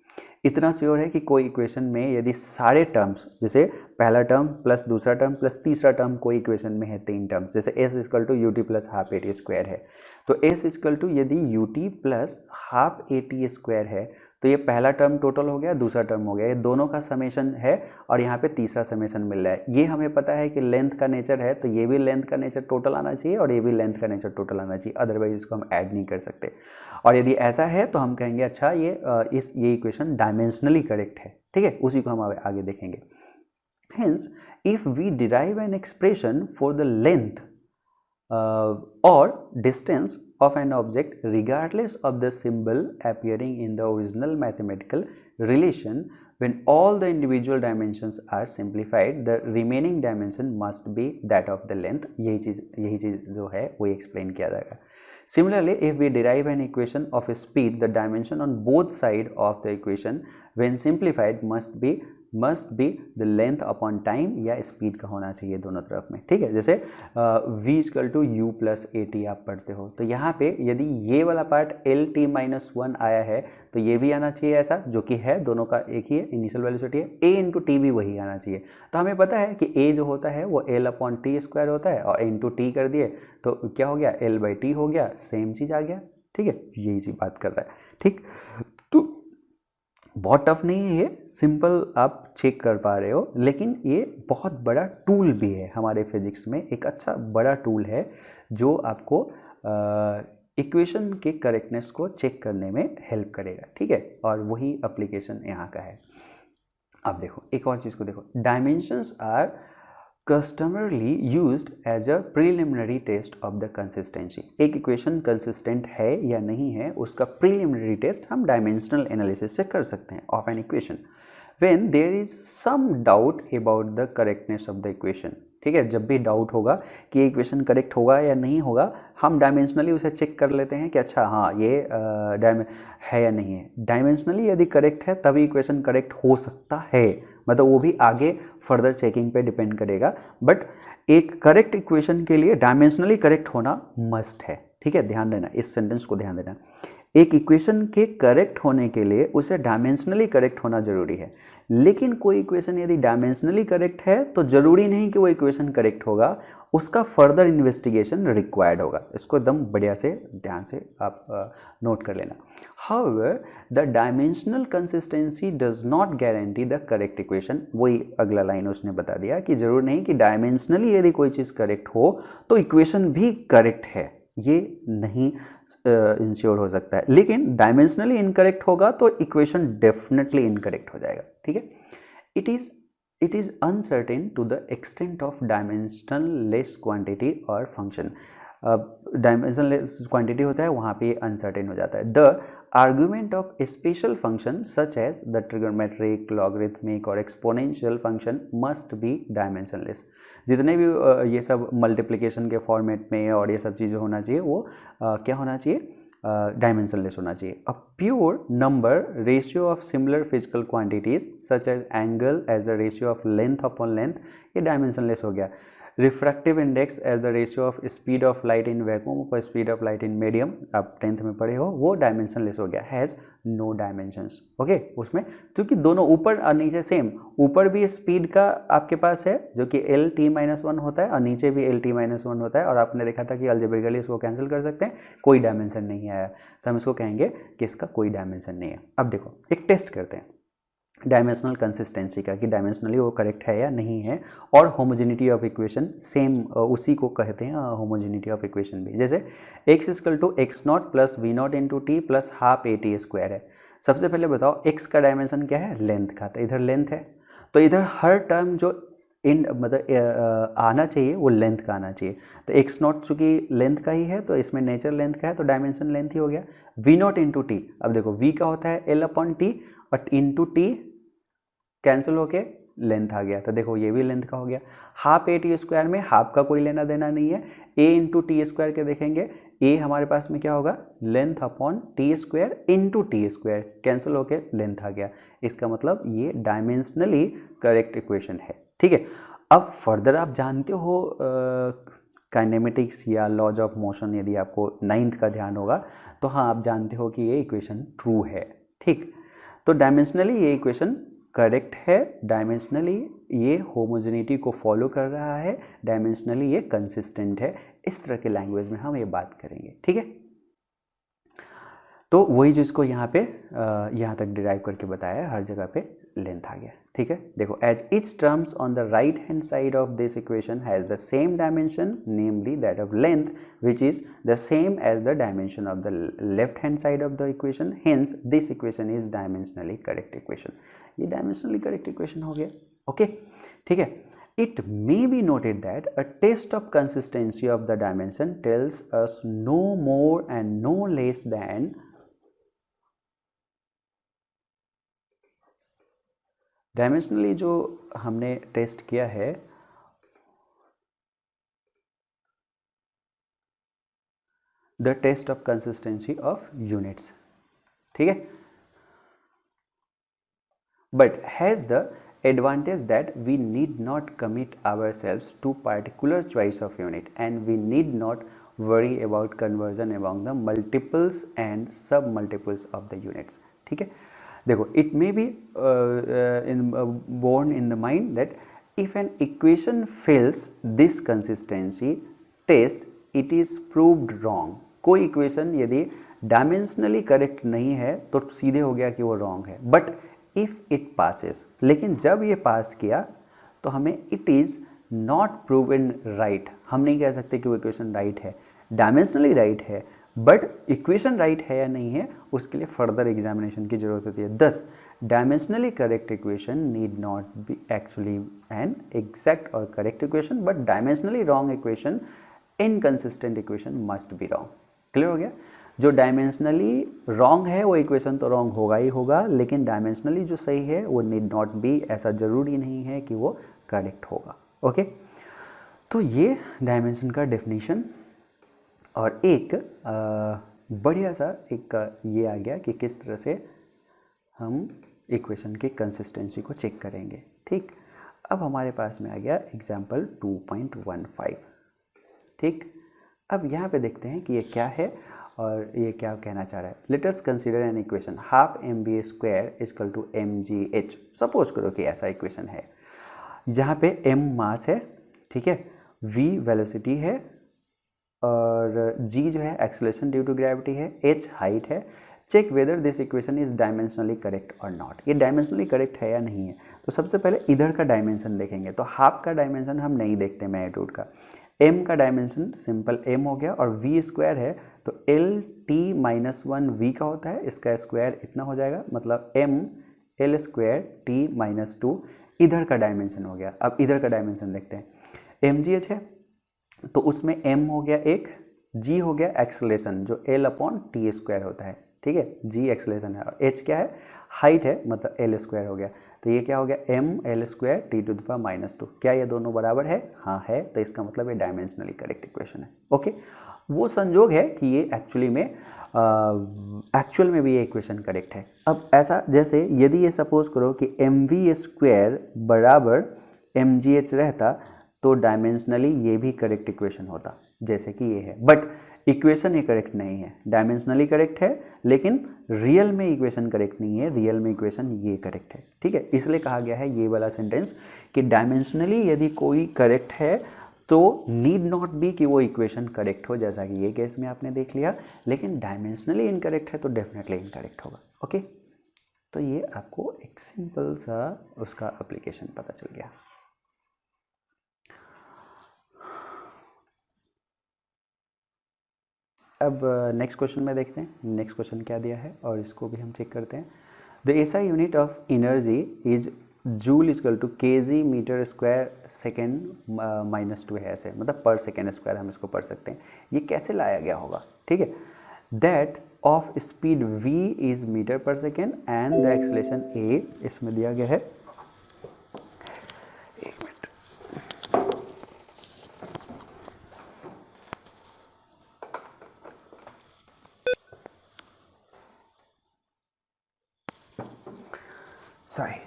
इतना श्योर है कि कोई इक्वेशन में यदि सारे टर्म्स, जैसे पहला टर्म प्लस दूसरा टर्म प्लस तीसरा टर्म कोई इक्वेशन में है, तीन टर्म्स, जैसे S equal to U T plus half A T square है, तो एस इक्वल टू यदि U T plus half A T square है, तो ये पहला टर्म टोटल हो गया, दूसरा टर्म हो गया, ये दोनों का समेशन है और यहाँ पे तीसरा समेशन मिल रहा है। ये हमें पता है कि लेंथ का नेचर है, तो ये भी लेंथ का नेचर टोटल आना चाहिए और ये भी लेंथ का नेचर टोटल आना चाहिए, अदरवाइज इसको हम ऐड नहीं कर सकते। और यदि ऐसा है तो हम कहेंगे अच्छा ये इक्वेशन डायमेंशनली करेक्ट है, ठीक है, उसी को हम आगे देखेंगे। Hence if we derive an expression for the length or distance of an object regardless of the symbol appearing in the original mathematical relation, when all the individual dimensions are simplified, the remaining dimension must be that of the length। यही चीज़ जो है वो explain किया जाएगा। Similarly, if we derive an equation of a speed, the dimension on both sides of the equation when simplified must be the length upon time, या speed का होना चाहिए दोनों तरफ में, ठीक है। जैसे v equal to U plus A T आप पढ़ते हो, तो यहाँ पे यदि ये वाला part L T minus one आया है तो ये भी आना चाहिए ऐसा, जो कि है दोनों का एक ही है, इनिशियल वेलोसिटी है, ए इंटू टी भी वही आना चाहिए। तो हमें पता है कि ए जो होता है वो एल अपॉन टी स्क्वायर होता है और इंटू टी कर दिए तो क्या हो गया, एल बाई टी हो गया, सेम चीज़ आ गया, ठीक है, यही चीज़ बात कर रहा है, ठीक। तो बहुत टफ नहीं है ये, सिंपल आप चेक कर पा रहे हो, लेकिन ये बहुत बड़ा टूल भी है हमारे फिजिक्स में, एक अच्छा बड़ा टूल है जो आपको इक्वेशन के करेक्टनेस को चेक करने में हेल्प करेगा, ठीक है, और वही एप्लीकेशन यहाँ का है। अब देखो एक और चीज़ को देखो, dimensions are customarily used as a preliminary test of the consistency. एक इक्वेशन कंसिस्टेंट है या नहीं है उसका प्रीलिमिनरी टेस्ट हम डायमेंशनल एनालिसिस से कर सकते हैं of an equation when there is some doubt about the correctness of the equation, ठीक है। जब भी डाउट होगा कि ये इक्वेशन करेक्ट होगा या नहीं होगा, हम डायमेंशनली उसे चेक कर लेते हैं कि अच्छा हाँ ये है या नहीं है। डायमेंशनली यदि करेक्ट है तभी इक्वेशन करेक्ट हो सकता है, मतलब वो भी आगे फर्दर चेकिंग पे डिपेंड करेगा, बट एक करेक्ट इक्वेशन के लिए डायमेंशनली करेक्ट होना मस्ट है, ठीक है, ध्यान देना, इस सेंटेंस को ध्यान देना। एक इक्वेशन के करेक्ट होने के लिए उसे डायमेंशनली करेक्ट होना जरूरी है, लेकिन कोई इक्वेशन यदि डायमेंशनली करेक्ट है तो जरूरी नहीं कि वो इक्वेशन करेक्ट होगा, उसका फर्दर इन्वेस्टिगेशन रिक्वायर्ड होगा। इसको एकदम बढ़िया से ध्यान से आप नोट कर लेना। However, the dimensional consistency does not guarantee the correct equation। वही अगला लाइन उसने बता दिया कि जरूर नहीं कि डायमेंशनली यदि कोई चीज़ करेक्ट हो तो इक्वेशन भी करेक्ट है, ये नहीं इंश्योर हो सकता है, लेकिन डायमेंशनली इनकरेक्ट होगा तो इक्वेशन डेफिनेटली इनकरेक्ट हो जाएगा, ठीक है। It is uncertain to the extent of dimensionless quantity और फंक्शन। डायमेंशनलेस क्वांटिटी होता है वहाँ पे अनसर्टेन हो जाता है। The argument of special function such as the trigonometric, logarithmic और exponential function must be dimensionless. जितने भी ये सब मल्टीप्लिकेशन के फॉर्मेट में और ये सब चीज़ें होना चाहिए वो क्या होना चाहिए, डायमेंशनलेस होना चाहिए। A pure number ratio of similar physical quantities such as angle as the ratio of length upon length, ये डायमेंशनलेस हो गया। Refractive index as the ratio of speed of light in vacuum per speed of light in medium, आप 10th में पढ़े हो, वो dimensionless हो गया, हैज़ नो डायमेंशंस। ओके, उसमें क्योंकि दोनों ऊपर और नीचे सेम, ऊपर भी स्पीड का आपके पास है जो कि LT-1 होता है और नीचे भी LT-1 होता है, और आपने देखा था कि अलजेब्रिकली इसको कैंसिल कर सकते हैं, कोई डायमेंशन नहीं आया, तो हम इसको कहेंगे कि इसका कोई डायमेंशन नहीं है। अब देखो एक टेस्ट करते हैं डायमेंशनल कंसिस्टेंसी का कि डायमेंशनली वो करेक्ट है या नहीं है, और होमोजेनिटी ऑफ इक्वेशन सेम उसी को कहते हैं होमोजेनिटी ऑफ इक्वेशन भी। जैसे x = x0 + v0 × t + ½ AT² है। सबसे पहले बताओ x का डायमेंशन क्या है, लेंथ का, तो इधर लेंथ है, तो इधर हर टर्म जो इन मतलब आना चाहिए वो लेंथ का आना चाहिए, तो x0 चूँकि लेंथ का ही है तो इसमें नेचर लेंथ का है, तो डायमेंशन लेंथ ही हो गया। v0 × t, अब देखो v का होता है L/T और इंटू t कैंसिल होके लेंथ आ गया, तो देखो ये भी लेंथ का हो गया। ½ AT² में हाफ का कोई लेना देना नहीं है, a × t² के देखेंगे, a हमारे पास में क्या होगा, length upon t² × t² cancel होके लेंथ आ गया। इसका मतलब ये डायमेंशनली करेक्ट इक्वेशन है। ठीक है, अब फर्दर आप जानते हो काइनेमेटिक्स या लॉज ऑफ मोशन, यदि आपको 9th का ध्यान होगा तो हाँ आप जानते हो कि ये इक्वेशन ट्रू है। ठीक, तो डायमेंशनली ये इक्वेशन करेक्ट है, डायमेंशनली ये होमोजेनिटी को फॉलो कर रहा है, डायमेंशनली ये कंसिस्टेंट है। इस तरह के लैंग्वेज में हम ये बात करेंगे। ठीक है, तो वही चीज़ को यहाँ पे यहाँ तक डिराइव करके बताया, हर जगह पे लेंथ आ गया। ठीक है, देखो as each terms on the right hand side of this equation has the same dimension, namely that of length which is the same as the dimension of the left hand side of the equation, hence this equation is dimensionally correct equation. ये dimensionally correct equation हो गया। Okay, ठीक है, it may be noted that a test of consistency of the dimension tells us no more and no less than dimensionally जो हमने test किया है the test of consistency of units. ठीक है, but has the advantage that we need not commit ourselves to particular choice of unit and we need not worry about conversion among the multiples and sub multiples of the units. ठीक है, देखो it may be born in the mind that if an equation fails this consistency test it is proved wrong। कोई equation यदि dimensionally correct नहीं है तो सीधे हो गया कि वो रॉन्ग है, बट इफ़ इट पासेस, लेकिन जब ये पास किया तो हमें it is not proven right, हम नहीं कह सकते कि वो इक्वेशन राइट है, डायमेंशनली राइट है, बट इक्वेशन राइट है या नहीं है उसके लिए फर्दर एग्जामिनेशन की जरूरत होती है। Thus dimensionally correct equation need not be actually an exact और correct equation, but dimensionally wrong equation, inconsistent equation must be wrong. Clear हो गया, जो डायमेंशनली रॉन्ग है वो इक्वेशन तो रॉन्ग होगा ही होगा, लेकिन डायमेंशनली जो सही है वो नीड नॉट बी, ऐसा ज़रूरी नहीं है कि वो करेक्ट होगा। ओके, तो ये डायमेंशन का डेफिनेशन, और एक बढ़िया सा एक ये आ गया कि किस तरह से हम इक्वेशन की कंसिस्टेंसी को चेक करेंगे। ठीक, अब हमारे पास में आ गया एग्जाम्पल 2.15। ठीक, अब यहाँ पे देखते हैं कि ये क्या है और ये क्या कहना चाह रहा है। Let us consider an equation ½ mv² = mgh। Suppose करो कि ऐसा इक्वेशन है जहाँ पे m मास है, ठीक है, v वेलोसिटी है और g जो है एक्सेलरेशन ड्यू टू ग्रेविटी है, h हाइट है। Check whether this equation is dimensionally correct और नॉट, ये डायमेंशनली करेक्ट है या नहीं है। तो सबसे पहले इधर का डायमेंशन देखेंगे, तो हाफ का डायमेंशन हम नहीं देखते मैग्नीट्यूड का, m का डायमेंशन सिंपल m हो गया, और v स्क्वायर है तो LT-1 v का होता है, इसका स्क्वायर इतना हो जाएगा, मतलब m L² T-2 इधर का डायमेंशन हो गया। अब इधर का डायमेंशन देखते हैं, mgh है तो उसमें m हो गया एक, g हो गया एक्सेलरेशन जो L/T² होता है, ठीक है, g एक्सेलरेशन है, और h क्या है, हाइट है, मतलब L² हो गया, तो ये क्या हो गया m L² T⁻²। क्या ये दोनों बराबर है? हाँ है, तो इसका मतलब ये डायमेंशनली करेक्ट इक्वेशन है। ओके, वो संजोग है कि ये एक्चुअली में एक्चुअल में भी ये इक्वेशन करेक्ट है। अब ऐसा जैसे यदि ये सपोज करो कि mv² बराबर mgh रहता, तो डायमेंशनली ये भी करेक्ट इक्वेशन होता, जैसे कि ये है, बट इक्वेशन ये करेक्ट नहीं है। डायमेंशनली करेक्ट है लेकिन रियल में इक्वेशन करेक्ट नहीं है, रियल में इक्वेशन ये करेक्ट है, ठीक है। इसलिए कहा गया है ये वाला सेंटेंस कि डायमेंशनली यदि कोई करेक्ट है तो नीड नॉट बी कि वो इक्वेशन करेक्ट हो, जैसा कि ये केस में आपने देख लिया, लेकिन डायमेंशनली इनकरेक्ट है तो डेफिनेटली इनकरेक्ट होगा। ओके, तो ये आपको एक सिंपल सा उसका एप्लीकेशन पता चल गया। अब नेक्स्ट क्वेश्चन में देखते हैं नेक्स्ट क्वेश्चन क्या दिया है और इसको भी हम चेक करते हैं। The SI unit of energy is joule equal to kg metre square second -2 है, ऐसे मतलब पर सेकेंड स्क्वायर हम इसको पढ़ सकते हैं। ये कैसे लाया गया होगा, ठीक है। That of speed v is meter per second and the acceleration a इसमें दिया गया है। एक minute, sorry,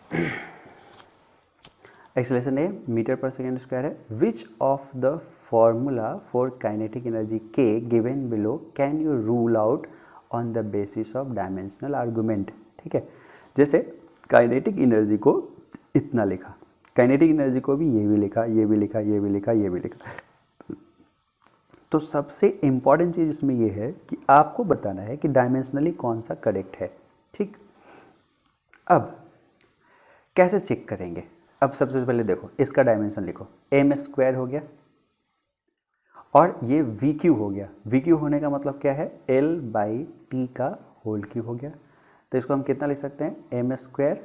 acceleration a meter per second square है। Which of the formula for kinetic energy के given below can you rule out on the basis of dimensional argument, ठीक है। जैसे काइनेटिक एनर्जी को इतना लिखा, काइनेटिक एनर्जी को भी ये भी लिखा, ये भी लिखा, ये भी लिखा, ये भी लिखा। तो सबसे इम्पॉर्टेंट चीज़ इसमें ये है कि आपको बताना है कि डायमेंशनली कौन सा करेक्ट है, ठीक। अब कैसे चेक करेंगे? अब सबसे पहले देखो इसका डायमेंशन लिखो, एम स्क्वायर हो गया और ये वी क्यू हो गया। वी क्यू होने का मतलब क्या है? एल बाई टी का होल क्यू हो गया। तो इसको हम कितना लिख सकते हैं? M square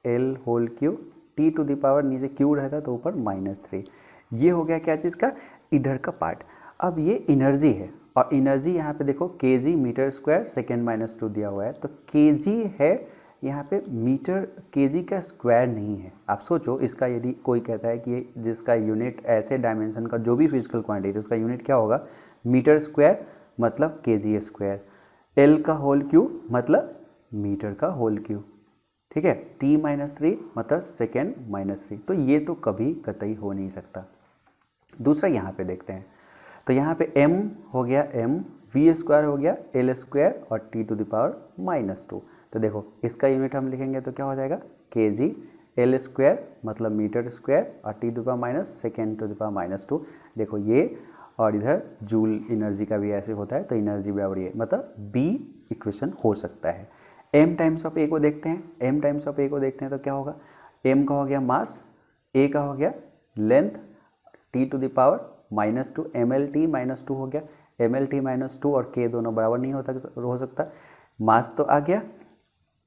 L whole cube, T to the power नीचे क्यू रहता तो ऊपर -3। ये हो गया क्या चीज़ का? इधर का पार्ट। अब ये एनर्जी है और एनर्जी यहाँ पे देखो केजी मीटर स्क्वायर सेकेंड -2 दिया हुआ है, तो केजी है यहाँ पे, मीटर केजी का स्क्वायर नहीं है। आप सोचो इसका, यदि कोई कहता है कि जिसका यूनिट ऐसे डायमेंशन का जो भी फिजिकल क्वांटिटी उसका यूनिट क्या होगा? मीटर स्क्वायर मतलब केजी स्क्वायर, एल का होल क्यू मतलब मीटर का होल क्यू, ठीक है। t-3 मतलब सेकेंड -3, तो ये तो कभी कतई हो नहीं सकता। दूसरा यहाँ पे देखते हैं, तो यहाँ पे m हो गया m, v स्क्वायर हो गया एल स्क्वायर और t टू द पावर -2। तो देखो इसका यूनिट हम लिखेंगे तो क्या हो जाएगा? के जी एल स्क्वायर मतलब मीटर स्क्वायर और T to the power minus second to the power -2। देखो ये और इधर जूल एनर्जी का भी ऐसे होता है, तो एनर्जी बराबर ये, मतलब बी इक्वेशन हो सकता है। एम टाइम्स ऑफ ए को देखते हैं, एम टाइम्स ऑफ ए को देखते हैं तो क्या होगा? एम का हो गया मास, ए का हो गया length, T to the power -2, M L T -2 हो गया। एम एल टी -2 और के दोनों बराबर नहीं हो सकता। मास तो आ गया,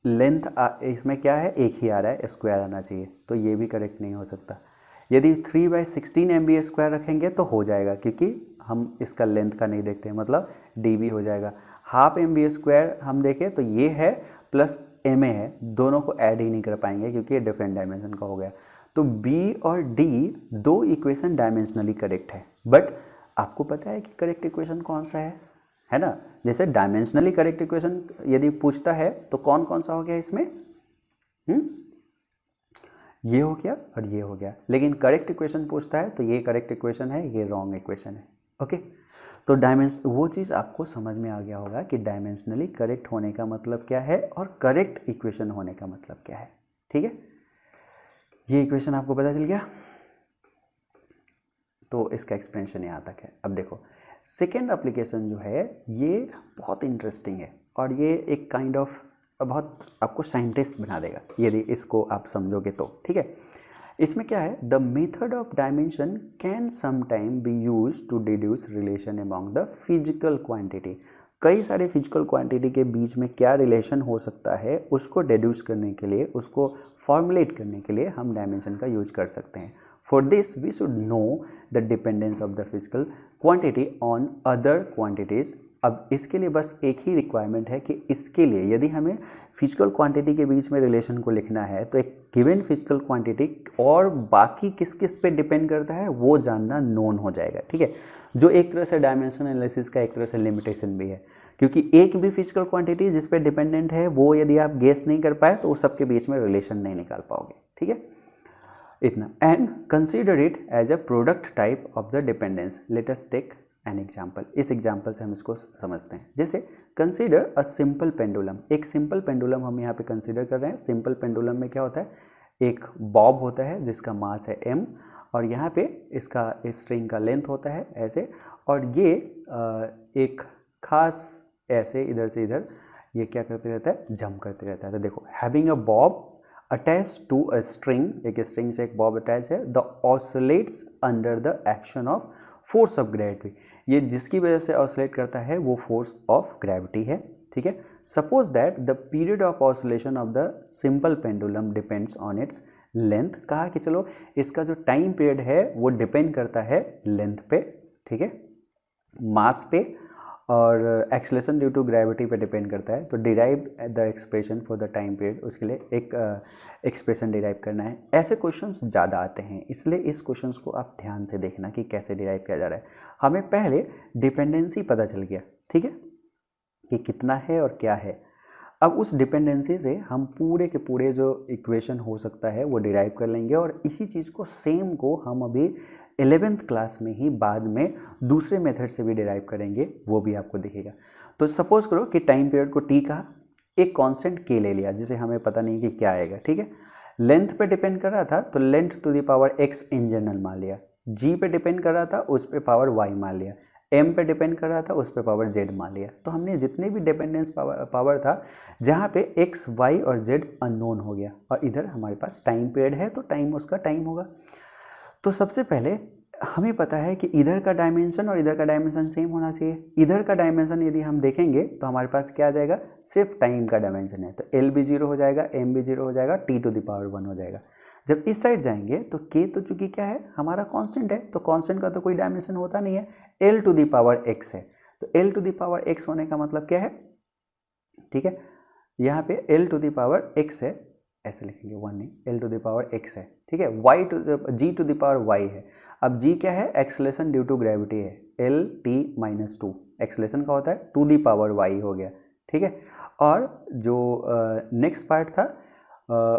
लेंथ इसमें क्या है? एक ही आ रहा है, स्क्वायर आना चाहिए, तो ये भी करेक्ट नहीं हो सकता। यदि 3/16 MB स्क्वायर रखेंगे तो हो जाएगा, क्योंकि हम इसका लेंथ का नहीं देखते हैं, मतलब DB हो जाएगा। हाफ MB स्क्वायर हम देखें तो ये है प्लस MA है, दोनों को ऐड ही नहीं कर पाएंगे क्योंकि ये डिफरेंट डायमेंशन का हो गया। तो B और D दो इक्वेशन डायमेंशनली करेक्ट है, बट आपको पता है कि करेक्ट इक्वेशन कौन सा है ना। जैसे डायमेंशनली करेक्ट इक्वेशन यदि पूछता है तो कौन कौन सा हो गया इसमें? ये हो गया और ये हो गया। लेकिन करेक्ट इक्वेशन पूछता है तो ये करेक्ट इक्वेशन है, ये रॉन्ग इक्वेशन है। ओके, तो वो चीज़ आपको समझ में आ गया होगा कि डायमेंशनली करेक्ट होने का मतलब क्या है और करेक्ट इक्वेशन होने का मतलब क्या है। ठीक है, ये इक्वेशन आपको पता चल गया, तो इसका एक्सप्लेनेशन यहाँ तक है। अब देखो सेकेंड एप्लीकेशन जो है ये बहुत इंटरेस्टिंग है और ये एक काइंड ऑफ बहुत आपको साइंटिस्ट बना देगा यदि इसको आप समझोगे तो। ठीक है, इसमें क्या है? The method of dimension can sometime be use to deduce relation among the physical quantity. कई सारे फिजिकल क्वांटिटी के बीच में क्या रिलेशन हो सकता है उसको डिड्यूस करने के लिए, उसको फॉर्मुलेट करने के लिए हम डायमेंशन का यूज कर सकते हैं। For this, we should know the dependence of the physical quantity on other quantities। अब इसके लिए बस एक ही रिक्वायरमेंट है कि इसके लिए यदि हमें फिजिकल क्वांटिटी के बीच में रिलेशन को लिखना है तो एक गिवन फिजिकल क्वांटिटी और बाकी किस किस पे डिपेंड करता है वो जानना नोन हो जाएगा। ठीक है, जो एक तरह से डायमेंशन एनालिसिस का एक तरह से लिमिटेशन भी है, क्योंकि एक भी फिजिकल क्वांटिटी जिस पे डिपेंडेंट है वो यदि आप गेस नहीं कर पाए तो उस सबके बीच में रिलेशन नहीं निकाल पाओगे। ठीक है, इतना। And consider it as a product type of the dependence. Let us take an example. इस एग्जाम्पल से हम इसको समझते हैं। जैसे कंसीडर अ सिंपल पेंडुलम। एक सिंपल पेंडुलम हम यहाँ पे कंसीडर कर रहे हैं। सिंपल पेंडुलम में क्या होता है, एक बॉब होता है जिसका मास है m, और यहाँ पे इसका स्ट्रिंग का लेंथ होता है ऐसे, और ये एक खास ऐसे इधर से इधर ये क्या करते रहता है, जंप करते रहता है। तो देखो, having a bob attach to a string, एक स्ट्रिंग से एक बॉब अटैच है, the oscillates under the action of force of gravity. ये जिसकी वजह से ऑसिलेट करता है वो फोर्स ऑफ ग्रेविटी है, ठीक है। Suppose that the period of oscillation of the simple pendulum depends on its length. कहा कि चलो इसका जो टाइम पीरियड है वो डिपेंड करता है लेंथ पे, ठीक है, मास पे, और एक्सेलरेशन ड्यू टू ग्रेविटी पे डिपेंड करता है। तो derive the expression for the time period, उसके लिए एक एक्सप्रेशन डिराइव करना है। ऐसे क्वेश्चंस ज़्यादा आते हैं, इसलिए इस क्वेश्चंस को आप ध्यान से देखना कि कैसे डिराइव किया जा रहा है। हमें पहले डिपेंडेंसी पता चल गया, ठीक है, कि कितना है और क्या है। अब उस डिपेंडेंसी से हम पूरे के पूरे जो इक्वेशन हो सकता है वो डिराइव कर लेंगे, और इसी चीज़ को सेम को हम अभी 11th क्लास में ही बाद में दूसरे मेथड से भी डिराइव करेंगे, वो भी आपको दिखेगा। तो सपोज करो कि टाइम पीरियड को टी कहा, एक कांस्टेंट के ले लिया जिसे हमें पता नहीं कि क्या आएगा, ठीक है। लेंथ पे डिपेंड कर रहा था तो length to the power X in general मान लिया। जी पे डिपेंड कर रहा था उस पर पावर वाई मान लिया। एम पे डिपेंड कर रहा था उस पर पावर जेड मान लिया। तो हमने जितने भी डिपेंडेंस पावर था जहाँ पे एक्स वाई और जेड अननोन हो गया, और इधर हमारे पास टाइम पीरियड है तो टाइम उसका टाइम होगा। तो सबसे पहले हमें पता है कि इधर का डायमेंशन और इधर का डायमेंशन सेम होना चाहिए। इधर का डायमेंशन यदि हम देखेंगे तो हमारे पास क्या आ जाएगा, सिर्फ टाइम का डायमेंशन है, तो एल भी 0 हो जाएगा, एम भी 0 हो जाएगा, टी टू द पावर 1 हो जाएगा। जब इस साइड जाएंगे तो के तो चूंकि क्या है, हमारा कांस्टेंट है, तो कांस्टेंट का तो कोई डायमेंशन होता नहीं है, L to the power X है। तो L to the power X होने का मतलब क्या है, ठीक है, यहाँ पे L to the power X है, ऐसे लिखेंगे 1 नहीं, L to the power X है, ठीक है। Y to G to the power Y है। अब जी क्या है, एक्सेलरेशन ड्यू टू ग्रेविटी है, एल टी माइनस 2, एक्सेलरेशन का होता है टू द पावर वाई हो गया, ठीक है। और जो नेक्स्ट पार्ट था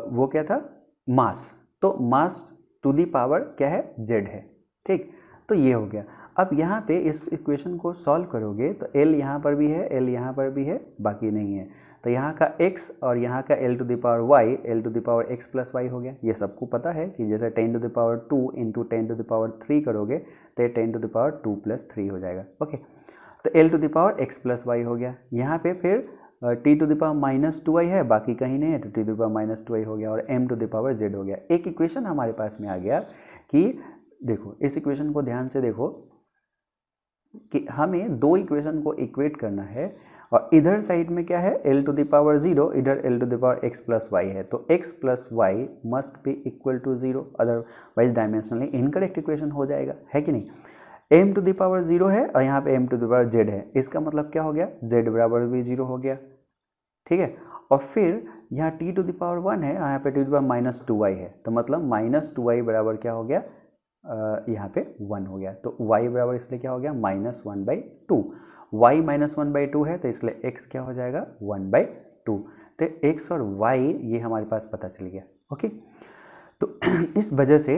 वो क्या था, मास, तो मास टू दी पावर क्या है, जेड है, ठीक। तो ये हो गया। अब यहाँ पे इस इक्वेशन को सॉल्व करोगे तो एल यहाँ पर भी है, एल यहाँ पर भी है, बाकी नहीं है। तो यहाँ का x और यहाँ का l to the power y, l to the power x plus Y हो गया। ये सबको पता है कि जैसे 10 to the power 2 into 10 to the power 3 करोगे तो 10 टू द पावर 2 प्लस 3 हो जाएगा, ओके। तो l to the power x plus Y हो गया। यहाँ पे फिर t to the power minus 2i है, बाकी कहीं नहीं है, तो t to the power minus 2i हो गया, और m to the power z हो गया। एक इक्वेशन हमारे पास में आ गया कि देखो, इस इक्वेशन को ध्यान से देखो कि हमें दो इक्वेशन को इक्वेट करना है, और इधर साइड में क्या है, l टू द पावर 0, इधर l to the power x plus Y है, तो x plus Y must be equal to 0, otherwise dimensionally incorrect equation हो जाएगा, है कि नहीं। m टू द पावर 0 है और यहाँ पे m to the power z है, इसका मतलब क्या हो गया, z बराबर भी 0 हो गया, ठीक है। और फिर यहाँ t टू द पावर 1 है, यहाँ पे t to the power minus 2i है, तो मतलब माइनस 2i बराबर क्या हो गया, यहाँ पे 1 हो गया। तो y बराबर इसलिए क्या हो गया, माइनस 1/2। y माइनस 1/2 है तो इसलिए x क्या हो जाएगा, 1/2। तो x और y ये हमारे पास पता चल गया, ओके। तो इस वजह से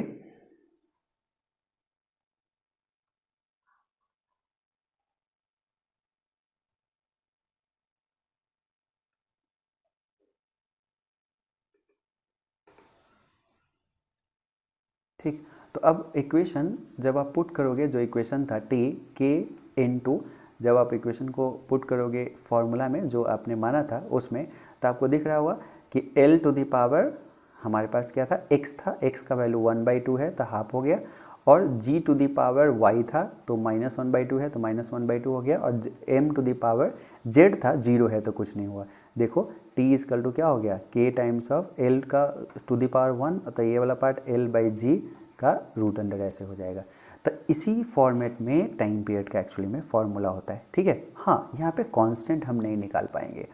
ठीक। तो अब इक्वेशन जब आप पुट करोगे, जो इक्वेशन था t k इनटू, जब आप इक्वेशन को पुट करोगे फॉर्मूला में जो आपने माना था उसमें, तो आपको दिख रहा होगा कि l टू द पावर हमारे पास क्या था, x था, x का वैल्यू 1/2 है तो हाफ हो गया, और g to the power y था तो माइनस 1/2 है तो माइनस 1/2 हो गया, और m to the power z था 0 है तो कुछ नहीं हुआ। देखो t इजकल टू क्या हो गया, k टाइम्स ऑफ l का टू द पावर 1, तो ये वाला पार्ट l/g का रूट अंडर ऐसे हो जाएगा। तो इसी फॉर्मेट में टाइम पीरियड का एक्चुअली में फॉर्मूला होता है, ठीक है। हाँ, यहाँ पे कांस्टेंट हम नहीं निकाल पाएंगे,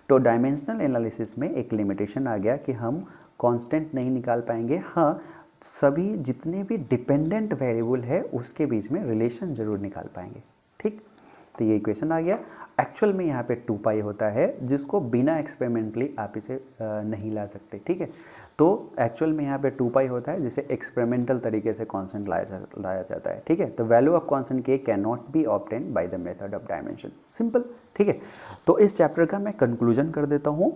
तो डायमेंशनल एनालिसिस में एक लिमिटेशन आ गया कि हम कांस्टेंट नहीं निकाल पाएंगे। हाँ, सभी जितने भी डिपेंडेंट वेरिएबल है उसके बीच में रिलेशन जरूर निकाल पाएंगे, ठीक। तो ये इक्वेशन आ गया। एक्चुअल में यहाँ पे 2 पाई होता है, जिसको बिना एक्सपेरिमेंटली आप इसे नहीं ला सकते, ठीक है। तो एक्चुअल में यहाँ पे 2 पाई होता है जिसे एक्सपेरिमेंटल तरीके से कांस्टेंट लाया जाता है, ठीक है। तो वैल्यू ऑफ कांस्टेंट के can not be obtain by the method of dimension, simple, ठीक है। तो इस चैप्टर का मैं कंक्लूजन कर देता हूँ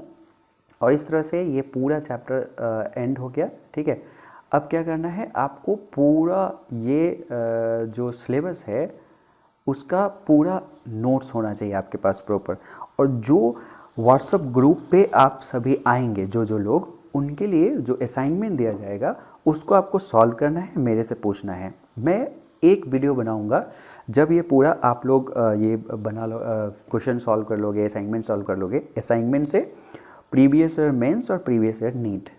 और इस तरह से ये पूरा चैप्टर एंड हो गया, ठीक है। अब क्या करना है आपको, पूरा ये जो सिलेबस है उसका पूरा नोट्स होना चाहिए आपके पास प्रॉपर, और जो व्हाट्सएप ग्रुप पे आप सभी आएंगे जो लोग, उनके लिए जो असाइनमेंट दिया जाएगा उसको आपको सॉल्व करना है, मेरे से पूछना है। मैं एक वीडियो बनाऊंगा जब ये पूरा आप लोग ये बना लो, क्वेश्चन सॉल्व कर लोगे, असाइनमेंट सॉल्व कर लोगे, असाइनमेंट से प्रीवियस ईयर मेंस और प्रीवियस ईयर नीट,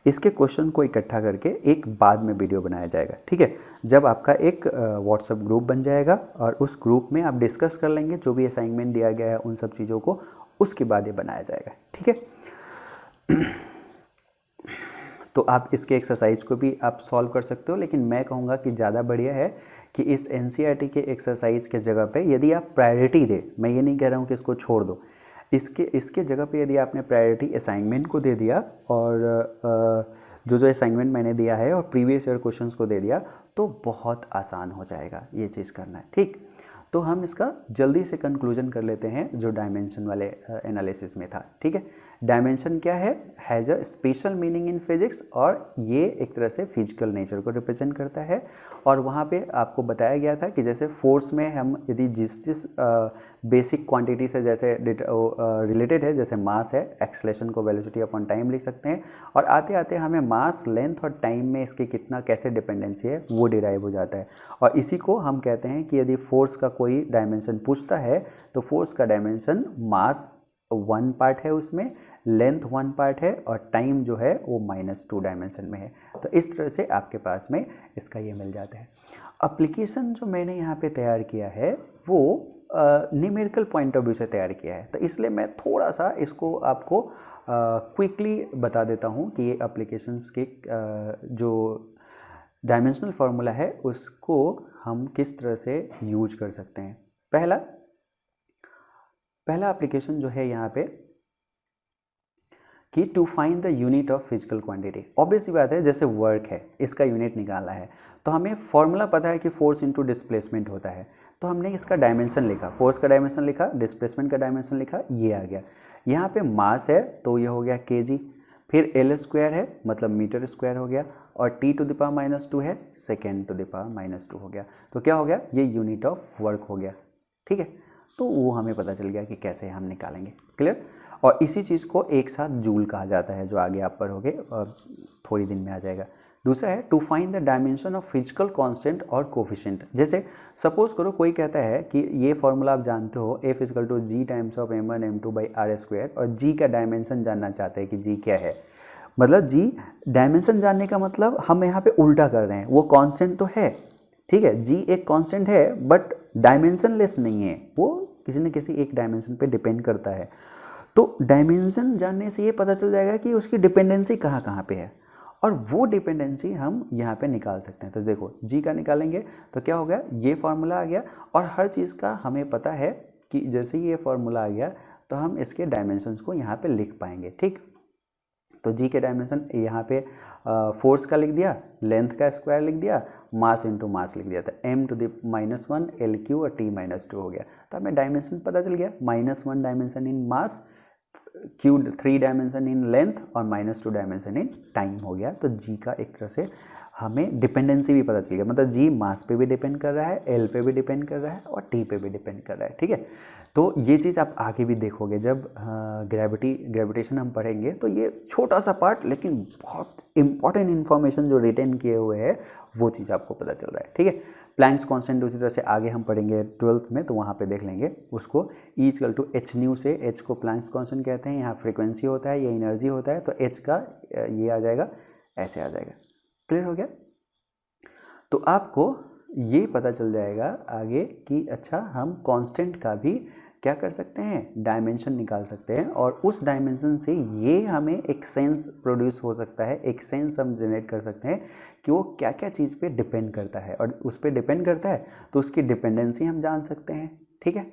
इसके क्वेश्चन को इकट्ठा करके एक बाद में वीडियो बनाया जाएगा, ठीक है। जब आपका एक व्हाट्सएप ग्रुप बन जाएगा और उस ग्रुप में आप डिस्कस कर लेंगे जो भी असाइनमेंट दिया गया है उन सब चीज़ों को, उसके बाद ये बनाया जाएगा, ठीक है। तो आप इसके एक्सरसाइज को भी आप सॉल्व कर सकते हो, लेकिन मैं कहूँगा कि ज़्यादा बढ़िया है कि इस एनसीईआरटी के एक्सरसाइज के जगह पे यदि आप प्रायोरिटी दे, मैं ये नहीं कह रहा हूँ कि इसको छोड़ दो, इसके जगह पे यदि आपने प्रायोरिटी असाइनमेंट को दे दिया और जो असाइनमेंट मैंने दिया है और प्रीवियस ईयर क्वेश्चंस को दे दिया, तो बहुत आसान हो जाएगा ये चीज़ करना है, ठीक। तो हम इसका जल्दी से कंक्लूजन कर लेते हैं जो डायमेंशन वाले एनालिसिस में था, ठीक है। डायमेंशन क्या है, has a special meaning in physics, और ये एक तरह से फिजिकल नेचर को रिप्रेजेंट करता है। और वहाँ पे आपको बताया गया था कि जैसे फोर्स में हम यदि जिस बेसिक क्वांटिटी से जैसे रिलेटेड है, जैसे मास है, एक्सेलरेशन को वेलोसिटी अपॉन टाइम लिख सकते हैं, और आते आते हमें मास, लेंथ और टाइम में इसके कितना कैसे डिपेंडेंसी है वो डिराइव हो जाता है। और इसी को हम कहते हैं कि यदि फोर्स का कोई डायमेंशन पूछता है तो फोर्स का डायमेंशन मास 1 पार्ट है, उसमें लेंथ 1 पार्ट है, और टाइम जो है वो -2 डायमेंशन में है। तो इस तरह से आपके पास में इसका ये मिल जाता है। एप्लीकेशन जो मैंने यहाँ पे तैयार किया है वो न्यूमेरिकल पॉइंट ऑफ व्यू से तैयार किया है, तो इसलिए मैं थोड़ा सा इसको आपको क्विकली बता देता हूँ कि ये एप्लीकेशंस के जो डायमेंशनल फार्मूला है उसको हम किस तरह से यूज कर सकते हैं। पहला एप्लीकेशन जो है यहाँ पे कि to find the unit of physical quantity. Obvious सी बात है, जैसे वर्क है इसका यूनिट निकालना है, तो हमें फॉर्मूला पता है कि फोर्स इंटू डिस्प्लेसमेंट होता है, तो हमने इसका डायमेंशन लिखा, फोर्स का डायमेंशन लिखा, डिस्प्लेसमेंट का डायमेंशन लिखा, ये आ गया। यहाँ पे मास है तो ये हो गया kg, फिर L² है मतलब मीटर स्क्वायर हो गया, और T⁻⁻2 है Sec⁻⁻2 हो गया। तो क्या हो गया, ये यूनिट ऑफ वर्क हो गया, ठीक है। तो वो हमें पता चल गया कि कैसे हम निकालेंगे, क्लियर। और इसी चीज़ को एक साथ जूल कहा जाता है, जो आगे आप पढ़ोगे और थोड़ी दिन में आ जाएगा। दूसरा है to find the dimension of physical constant और कोफिशिएंट। जैसे सपोज करो कोई कहता है कि ये फॉर्मूला आप जानते हो, F = G times of m1 m2/r², और G का डायमेंशन जानना चाहते हैं कि G क्या है। मतलब G डायमेंशन जानने का मतलब हम यहाँ पे उल्टा कर रहे हैं, वो कांस्टेंट तो है, ठीक है, G एक कांस्टेंट है बट डायमेंशनलेस नहीं है, वो किसी न किसी एक डायमेंशन पे डिपेंड करता है। तो डायमेंशन जानने से ये पता चल जाएगा कि उसकी डिपेंडेंसी कहाँ कहाँ पे है, और वो डिपेंडेंसी हम यहाँ पे निकाल सकते हैं। तो देखो G का निकालेंगे तो क्या हो गया, ये फार्मूला आ गया, और हर चीज़ का हमें पता है कि जैसे ही ये फार्मूला आ गया तो हम इसके डायमेंशंस को यहाँ पे लिख पाएंगे, ठीक। तो G के डायमेंशन यहाँ पे फोर्स का लिख दिया, लेंथ का स्क्वायर लिख दिया, मास इंटू मास लिख दिया था, m⁻⁻1 L³ और T-2 हो गया। तो हमें डायमेंशन पता चल गया, -1 dimension in mass, 3 dimension in length और -2 डायमेंशन इन टाइम हो गया। तो G का एक तरह से हमें डिपेंडेंसी भी पता चल गया, मतलब G मास पे भी डिपेंड कर रहा है, L पे भी डिपेंड कर रहा है, और T पे भी डिपेंड कर रहा है, ठीक है। तो ये चीज़ आप आगे भी देखोगे जब ग्रेविटेशन हम पढ़ेंगे, तो ये छोटा सा पार्ट लेकिन बहुत इंपॉर्टेंट इन्फॉर्मेशन जो रिटेन किए हुए है वो चीज़ आपको पता चल रहा है, ठीक है। प्लैंक्स कांस्टेंट उसी तरह से आगे हम पढ़ेंगे 12th में, तो वहाँ पे देख लेंगे उसको। E = hν से, h को प्लैंक्स कांस्टेंट कहते हैं, यहाँ फ्रीक्वेंसी होता है, ये एनर्जी होता है, तो h का ये आ जाएगा, ऐसे आ जाएगा, क्लियर हो गया। तो आपको ये पता चल जाएगा आगे कि अच्छा हम कांस्टेंट का भी क्या कर सकते हैं, डायमेंशन निकाल सकते हैं, और उस डायमेंशन से ये हमें एक सेंस प्रोड्यूस हो सकता है, एक सेंस हम जनरेट कर सकते हैं कि वो क्या क्या चीज़ पे डिपेंड करता है, और उस पर डिपेंड करता है तो उसकी डिपेंडेंसी हम जान सकते हैं, ठीक है।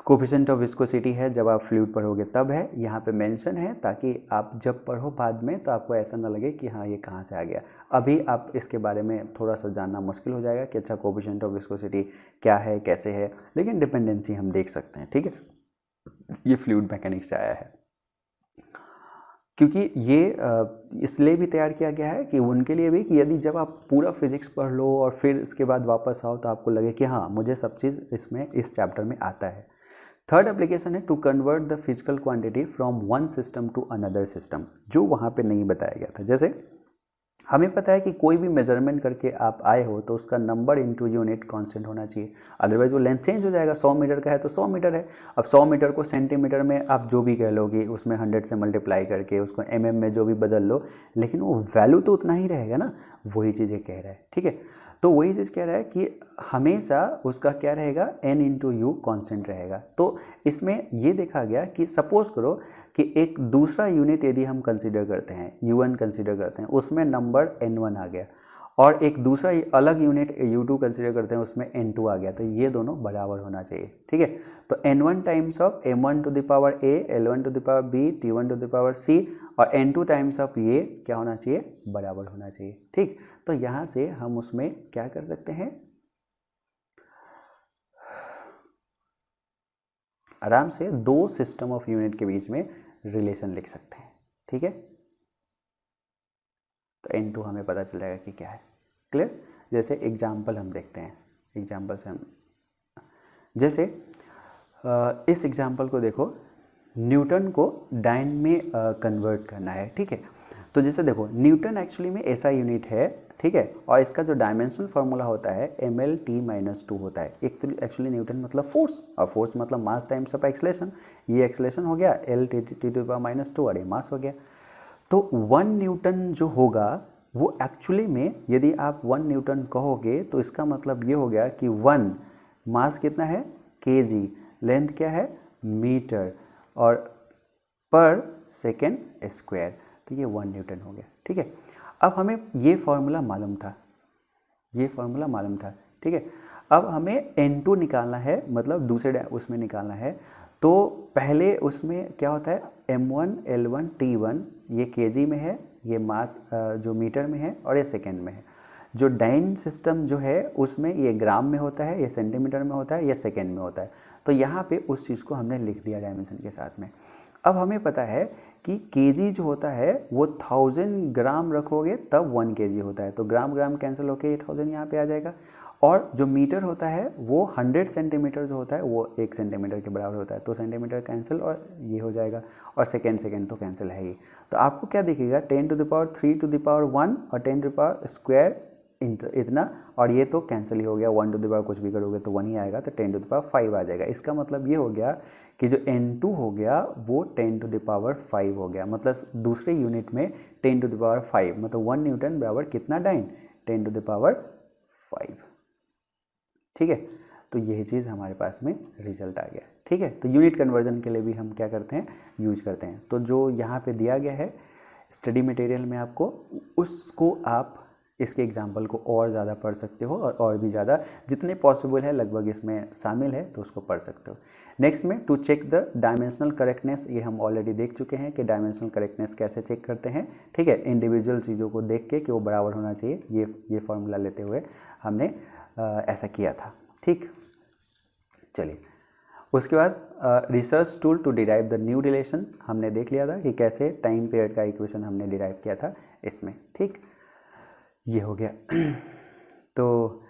कोफिशिएंट ऑफ विस्कोसिटी है जब आप फ्लूइड पढ़ोगे तब है, यहाँ पे मेंशन है ताकि आप जब पढ़ो बाद में तो आपको ऐसा ना लगे कि हाँ ये कहाँ से आ गया। अभी आप इसके बारे में थोड़ा सा जानना मुश्किल हो जाएगा कि अच्छा कोफिशिएंट ऑफ विस्कोसिटी क्या है कैसे है, लेकिन डिपेंडेंसी हम देख सकते हैं। ठीक है, ये फ्लूइड मैकेनिक्स से आया है, क्योंकि ये इसलिए भी तैयार किया गया है कि उनके लिए भी कि यदि जब आप पूरा फिजिक्स पढ़ लो और फिर इसके बाद वापस आओ तो आपको लगे कि हाँ मुझे सब चीज़ इसमें इस चैप्टर में आता है। थर्ड एप्लीकेशन है to convert the physical quantity from one system to another system, जो वहाँ पे नहीं बताया गया था। जैसे हमें पता है कि कोई भी मेजरमेंट करके आप आए हो तो उसका नंबर इनटू यूनिट कांस्टेंट होना चाहिए, अदरवाइज वो लेंथ चेंज हो जाएगा। 100 मीटर का है तो 100 मीटर है। अब 100 मीटर को सेंटीमीटर में आप जो भी कह लोगे उसमें 100 से मल्टीप्लाई करके उसको mm में जो भी बदल लो, लेकिन वो वैल्यू तो उतना ही रहेगा ना। वही चीज़ ये कह रहा है। ठीक है, तो वही चीज़ कह रहा है कि हमेशा उसका क्या रहेगा, n इंटू यू कॉन्स्टेंट रहेगा। तो इसमें ये देखा गया कि सपोज करो कि एक दूसरा यूनिट यदि हम कंसीडर करते हैं, u1 कंसीडर करते हैं, उसमें नंबर n1 आ गया, और एक दूसरा अलग यूनिट u2 कंसीडर करते हैं उसमें n2 आ गया, तो ये दोनों बराबर होना चाहिए। ठीक है, तो n1 times of m1 to the power a, l1 to the power b, t1 to the power c, और n2 टाइम्स ऑफ ये क्या होना चाहिए, बराबर होना चाहिए। ठीक, तो यहाँ से हम उसमें क्या कर सकते हैं, आराम से दो सिस्टम ऑफ यूनिट के बीच में रिलेशन लिख सकते हैं। ठीक है, तो n2 हमें पता चल जाएगा कि क्या है। क्लियर? जैसे एग्जाम्पल हम देखते हैं, एग्जाम्पल से हम जैसे इस एग्जाम्पल को देखो, न्यूटन को डाइन में कन्वर्ट करना है। ठीक है, तो जैसे देखो न्यूटन एक्चुअली में ऐसा यूनिट है। ठीक है, और इसका जो डायमेंशनल फार्मूला होता है mL/t-2 होता है। एक तो एक्चुअली न्यूटन मतलब फोर्स, और फोर्स मतलब मास टाइम्स ऑफ एक्सलेशन। ये एक्सलेशन हो गया L/t⁻², और ये मास हो गया। तो 1 न्यूटन जो होगा वो एक्चुअली में, यदि आप 1 न्यूटन कहोगे तो इसका मतलब ये हो गया कि 1 मास कितना है, kg, लेंथ क्या है, मीटर, और पर सेकेंड स्क्वायर, तो ये 1 न्यूटन हो गया। ठीक है, अब हमें ये फॉर्मूला मालूम था, ये फॉर्मूला मालूम था। ठीक है, अब हमें n2 निकालना है, मतलब दूसरे उसमें निकालना है। तो पहले उसमें क्या होता है, m1 l1 t1, ये kg में है, ये मास जो मीटर में है, और ये सेकेंड में है। जो डाइन सिस्टम जो है उसमें ये ग्राम में होता है, ये सेंटीमीटर में होता है, ये सेकेंड में होता है। तो यहाँ पे उस चीज़ को हमने लिख दिया डायमेंशन के साथ में। अब हमें पता है कि kg जो होता है वो 1000 ग्राम रखोगे तब 1 kg होता है, तो ग्राम ग्राम कैंसिल होके ये 1000 यहाँ पे आ जाएगा। और जो मीटर होता है वो 100 सेंटीमीटर जो होता है वो 1 सेंटीमीटर के बराबर होता है, तो सेंटीमीटर कैंसिल और ये हो जाएगा, और सेकेंड तो कैंसिल है ही। तो आपको क्या दिखेगा, 10⁻³ और 10⁻² इतना, और ये तो कैंसिल ही हो गया, 1 कुछ भी करोगे तो 1 ही आएगा, तो 10⁵ आ जाएगा। इसका मतलब ये हो गया कि जो n2 हो गया वो 10⁵ हो गया, मतलब दूसरे यूनिट में 10⁵, मतलब 1 न्यूटन बराबर कितना डाइन, 10⁵। ठीक है, तो यही चीज़ हमारे पास में रिजल्ट आ गया। ठीक है, तो यूनिट कन्वर्जन के लिए भी हम क्या करते हैं, यूज करते हैं। तो जो यहाँ पे दिया गया है स्टडी मटेरियल में आपको, उसको आप इसके एग्जाम्पल को और ज़्यादा पढ़ सकते हो, और भी ज़्यादा जितने पॉसिबल है लगभग इसमें शामिल है, तो उसको पढ़ सकते हो। नेक्स्ट में to check the dimensional correctness, ये हम ऑलरेडी देख चुके हैं कि डायमेंशनल करेक्टनेस कैसे चेक करते हैं। ठीक है, इंडिविजुअल चीज़ों को देख के कि वो बराबर होना चाहिए, ये फॉर्मूला लेते हुए हमने ऐसा किया था। ठीक, चलिए उसके बाद research tool to derive the new relation हमने देख लिया था कि कैसे टाइम पीरियड का इक्वेशन हमने डिराइव किया था इसमें। ठीक, ये हो गया। तो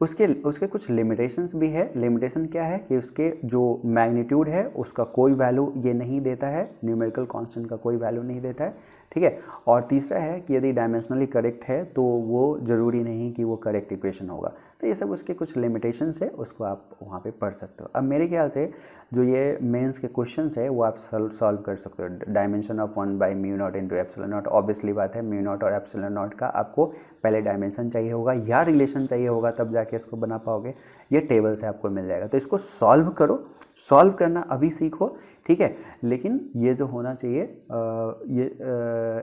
उसके कुछ लिमिटेशंस भी है। लिमिटेशन क्या है कि उसके जो मैग्नीट्यूड है उसका कोई वैल्यू ये नहीं देता है, न्यूमेरिकल कांस्टेंट का कोई वैल्यू नहीं देता है। ठीक है, और तीसरा है कि यदि डायमेंशनली करेक्ट है तो वो ज़रूरी नहीं कि वो करेक्ट इक्वेशन होगा। तो ये सब उसके कुछ लिमिटेशंस है, उसको आप वहाँ पे पढ़ सकते हो। अब मेरे ख्याल से जो ये मेंस के क्वेश्चंस है वो आप सॉल्व कर सकते हो। Dimension of 1/μ0 into epsilon naught, obviously बात है μ0 और एप्सिलॉन नॉट का आपको पहले डायमेंशन चाहिए होगा या रिलेशन चाहिए होगा, तब जाके इसको बना पाओगे। ये टेबल से आपको मिल जाएगा, तो इसको सॉल्व करो, सॉल्व करना अभी सीखो। ठीक है, लेकिन ये जो होना चाहिए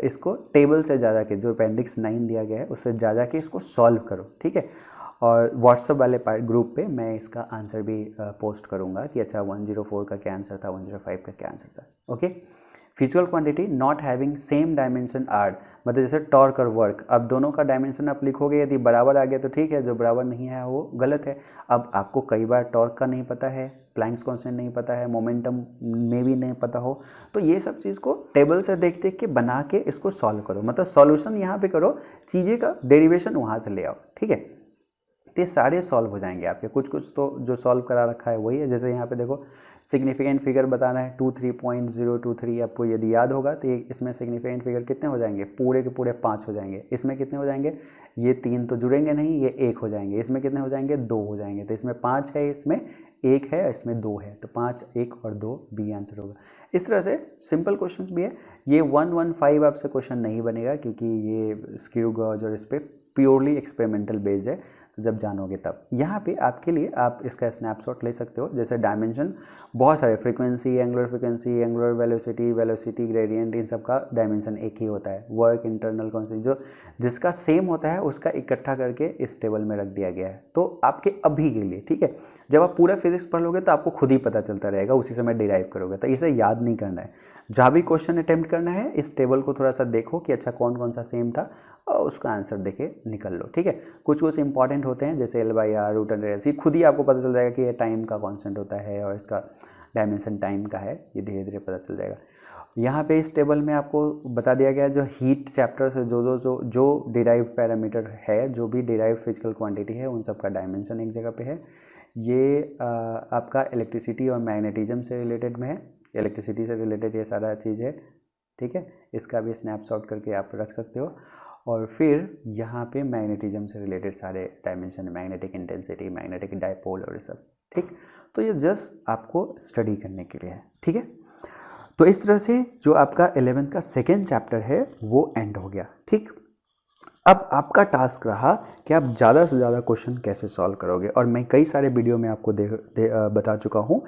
इसको टेबल से ज़्यादा के, जो अपेंडिक्स 9 दिया गया है उससे ज़्यादा के इसको सॉल्व करो। ठीक है, और व्हाट्सअप वाले ग्रुप पे मैं इसका आंसर भी पोस्ट करूँगा कि अच्छा 104 का क्या आंसर था, 105 का क्या आंसर था। Okay, physical quantity not having same dimension are, मतलब जैसे टॉर्क और वर्क, अब दोनों का डायमेंशन आप लिखोगे, यदि बराबर आ गया तो ठीक है, जो बराबर नहीं है वो गलत है। अब आपको कई बार टॉर्क का नहीं पता है, प्लैंक्स कांस्टेंट नहीं पता है, मोमेंटम में भी नहीं पता हो, तो ये सब चीज़ को टेबल से देख देख के बना के इसको सॉल्व करो, मतलब सॉल्यूशन यहाँ पे करो, चीज़ें का डेरिवेशन वहाँ से ले आओ। ठीक है, तो ये सारे सॉल्व हो जाएंगे आपके। कुछ कुछ तो जो सॉल्व करा रखा है वही है, जैसे यहाँ पे देखो सिग्निफिकेंट फिगर बताना है 23.023, आपको यदि याद होगा तो ये इसमें सिग्निफिकेंट फिगर कितने हो जाएंगे, पूरे के पूरे 5 हो जाएंगे। इसमें कितने हो जाएंगे, ये 3 तो जुड़ेंगे नहीं, ये 1 हो जाएंगे। इसमें कितने हो जाएंगे, 2 हो जाएंगे। तो इसमें 5 है, इसमें 1 है, इसमें 2 है, तो 5, 1 और 2 बी आंसर होगा। इस तरह से सिंपल क्वेश्चंस भी है। ये 115 आपसे क्वेश्चन नहीं बनेगा क्योंकि ये स्क्रू गॉज और इस पर प्योरली एक्सपेरिमेंटल बेस्ड है, जब जानोगे तब। यहाँ पे आपके लिए आप इसका स्नैपशॉट ले सकते हो, जैसे डायमेंशन बहुत सारे, frequency, angular velocity, velocity gradient, इन सब का डायमेंशन एक ही होता है। वर्क, इंटरनल कांस्टेंट, जो जिसका सेम होता है उसका इकट्ठा करके इस टेबल में रख दिया गया है। तो आपके अभी के लिए, ठीक है, जब आप पूरा फिजिक्स पढ़ लोगे तो आपको खुद ही पता चलता रहेगा, उसी समय डिराइव करोगे, तो इसे याद नहीं करना है। जहाँ भी क्वेश्चन अटेम्प्ट करना है इस टेबल को थोड़ा सा देखो कि अच्छा कौन कौन सा सेम था और उसका आंसर देके निकल लो। ठीक है, कुछ कुछ इंपॉर्टेंट होते हैं जैसे L/R, रूट अंडर एल, खुद ही आपको पता चल जाएगा कि ये टाइम का कांस्टेंट होता है और इसका डायमेंशन टाइम का है, ये धीरे धीरे पता चल जाएगा। यहाँ पे इस टेबल में आपको बता दिया गया जो हीट चैप्टर से जो डिराइव पैरामीटर है, जो भी डिराइव फिजिकल क्वांटिटी है, उन सब का डायमेंशन एक जगह पे है। ये आपका इलेक्ट्रिसिटी और मैग्नेटिज्म से रिलेटेड में है, इलेक्ट्रिसिटी से रिलेटेड ये सारा चीज़ है। ठीक है, इसका भी स्नैपशॉट करके आप रख सकते हो। और फिर यहाँ पे मैग्नेटिज्म से रिलेटेड सारे dimension, magnetic intensity, magnetic dipole और ये सब। ठीक, तो ये जस्ट आपको स्टडी करने के लिए है। ठीक है, तो इस तरह से जो आपका 11th का सेकेंड चैप्टर है वो एंड हो गया। ठीक, अब आपका टास्क रहा कि आप ज़्यादा से ज़्यादा क्वेश्चन कैसे सॉल्व करोगे। और मैं कई सारे वीडियो में आपको बता चुका हूँ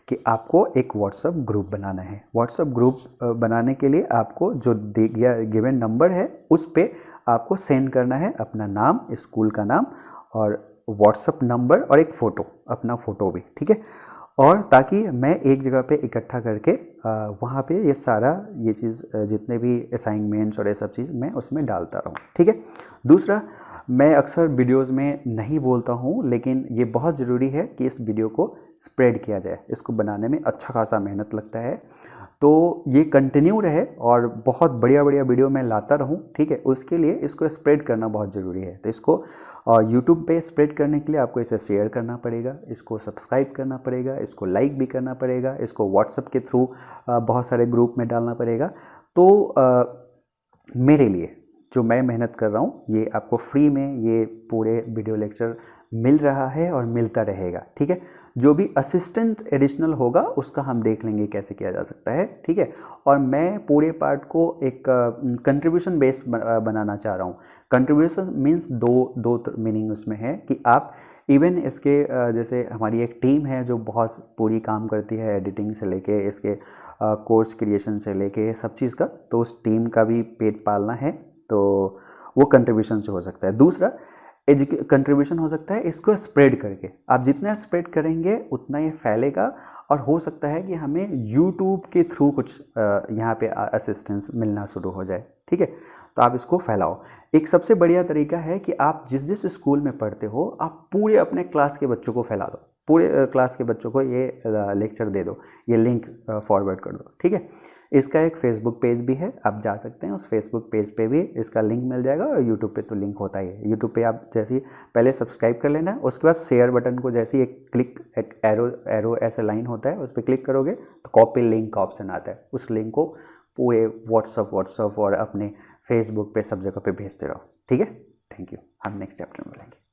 कि आपको एक व्हाट्सएप ग्रुप बनाना है। व्हाट्सएप ग्रुप बनाने के लिए आपको जो गिवन नंबर है उस पर आपको सेंड करना है अपना नाम, स्कूल का नाम और व्हाट्सएप नंबर और एक फ़ोटो, अपना फ़ोटो भी। ठीक है, और ताकि मैं एक जगह पे इकट्ठा करके वहाँ पे ये सारा ये चीज़ जितने भी असाइनमेंट्स और ये सब चीज़ मैं उसमें डालता रहूँ। ठीक है, दूसरा, मैं अक्सर वीडियोस में नहीं बोलता हूँ, लेकिन ये बहुत ज़रूरी है कि इस वीडियो को स्प्रेड किया जाए। इसको बनाने में अच्छा खासा मेहनत लगता है, तो ये कंटिन्यू रहे और बहुत बढ़िया बढ़िया वीडियो मैं लाता रहूं। ठीक है, उसके लिए इसको स्प्रेड करना बहुत ज़रूरी है। तो इसको यूट्यूब पे स्प्रेड करने के लिए आपको इसे शेयर करना पड़ेगा, इसको सब्सक्राइब करना पड़ेगा, इसको लाइक भी करना पड़ेगा, इसको व्हाट्सएप के थ्रू बहुत सारे ग्रुप में डालना पड़ेगा। तो मेरे लिए जो मैं मेहनत कर रहा हूँ, ये आपको फ्री में ये पूरे वीडियो लेक्चर मिल रहा है और मिलता रहेगा। ठीक है, जो भी असिस्टेंट एडिशनल होगा उसका हम देख लेंगे कैसे किया जा सकता है। ठीक है, और मैं पूरे पार्ट को एक कंट्रीब्यूशन बेस्ड बनाना चाह रहा हूँ। कंट्रीब्यूशन मीन्स दो मीनिंग उसमें है कि आप इवन इसके जैसे हमारी एक टीम है जो बहुत पूरी काम करती है, एडिटिंग से लेके इसके कोर्स क्रिएशन से लेके सब चीज़ का, तो उस टीम का भी पेट पालना है, तो वो कंट्रीब्यूशन से हो सकता है। दूसरा कंट्रीब्यूशन हो सकता है इसको स्प्रेड करके, आप जितना स्प्रेड करेंगे उतना ये फैलेगा और हो सकता है कि हमें यूट्यूब के थ्रू कुछ यहाँ पे असिस्टेंस मिलना शुरू हो जाए। ठीक है, तो आप इसको फैलाओ। एक सबसे बढ़िया तरीका है कि आप जिस जिस स्कूल में पढ़ते हो आप पूरे अपने क्लास के बच्चों को फैला दो, पूरे क्लास के बच्चों को ये लेक्चर दे दो, ये लिंक फॉरवर्ड कर दो। ठीक है, इसका एक फेसबुक पेज भी है, आप जा सकते हैं, उस फेसबुक पेज पे भी इसका लिंक मिल जाएगा और यूट्यूब पे तो लिंक होता ही है। यूट्यूब पे आप जैसे ही पहले सब्सक्राइब कर लेना, उसके बाद शेयर बटन को जैसे एक क्लिक, एक एरो ऐसे लाइन होता है, उस पर क्लिक करोगे तो कॉपी लिंक का ऑप्शन आता है, उस लिंक को पूरे व्हाट्सअप और अपने फेसबुक पे सब जगह पे भेजते रहो। ठीक है, थैंक यू, हम नेक्स्ट चैप्टर में मिलेंगे।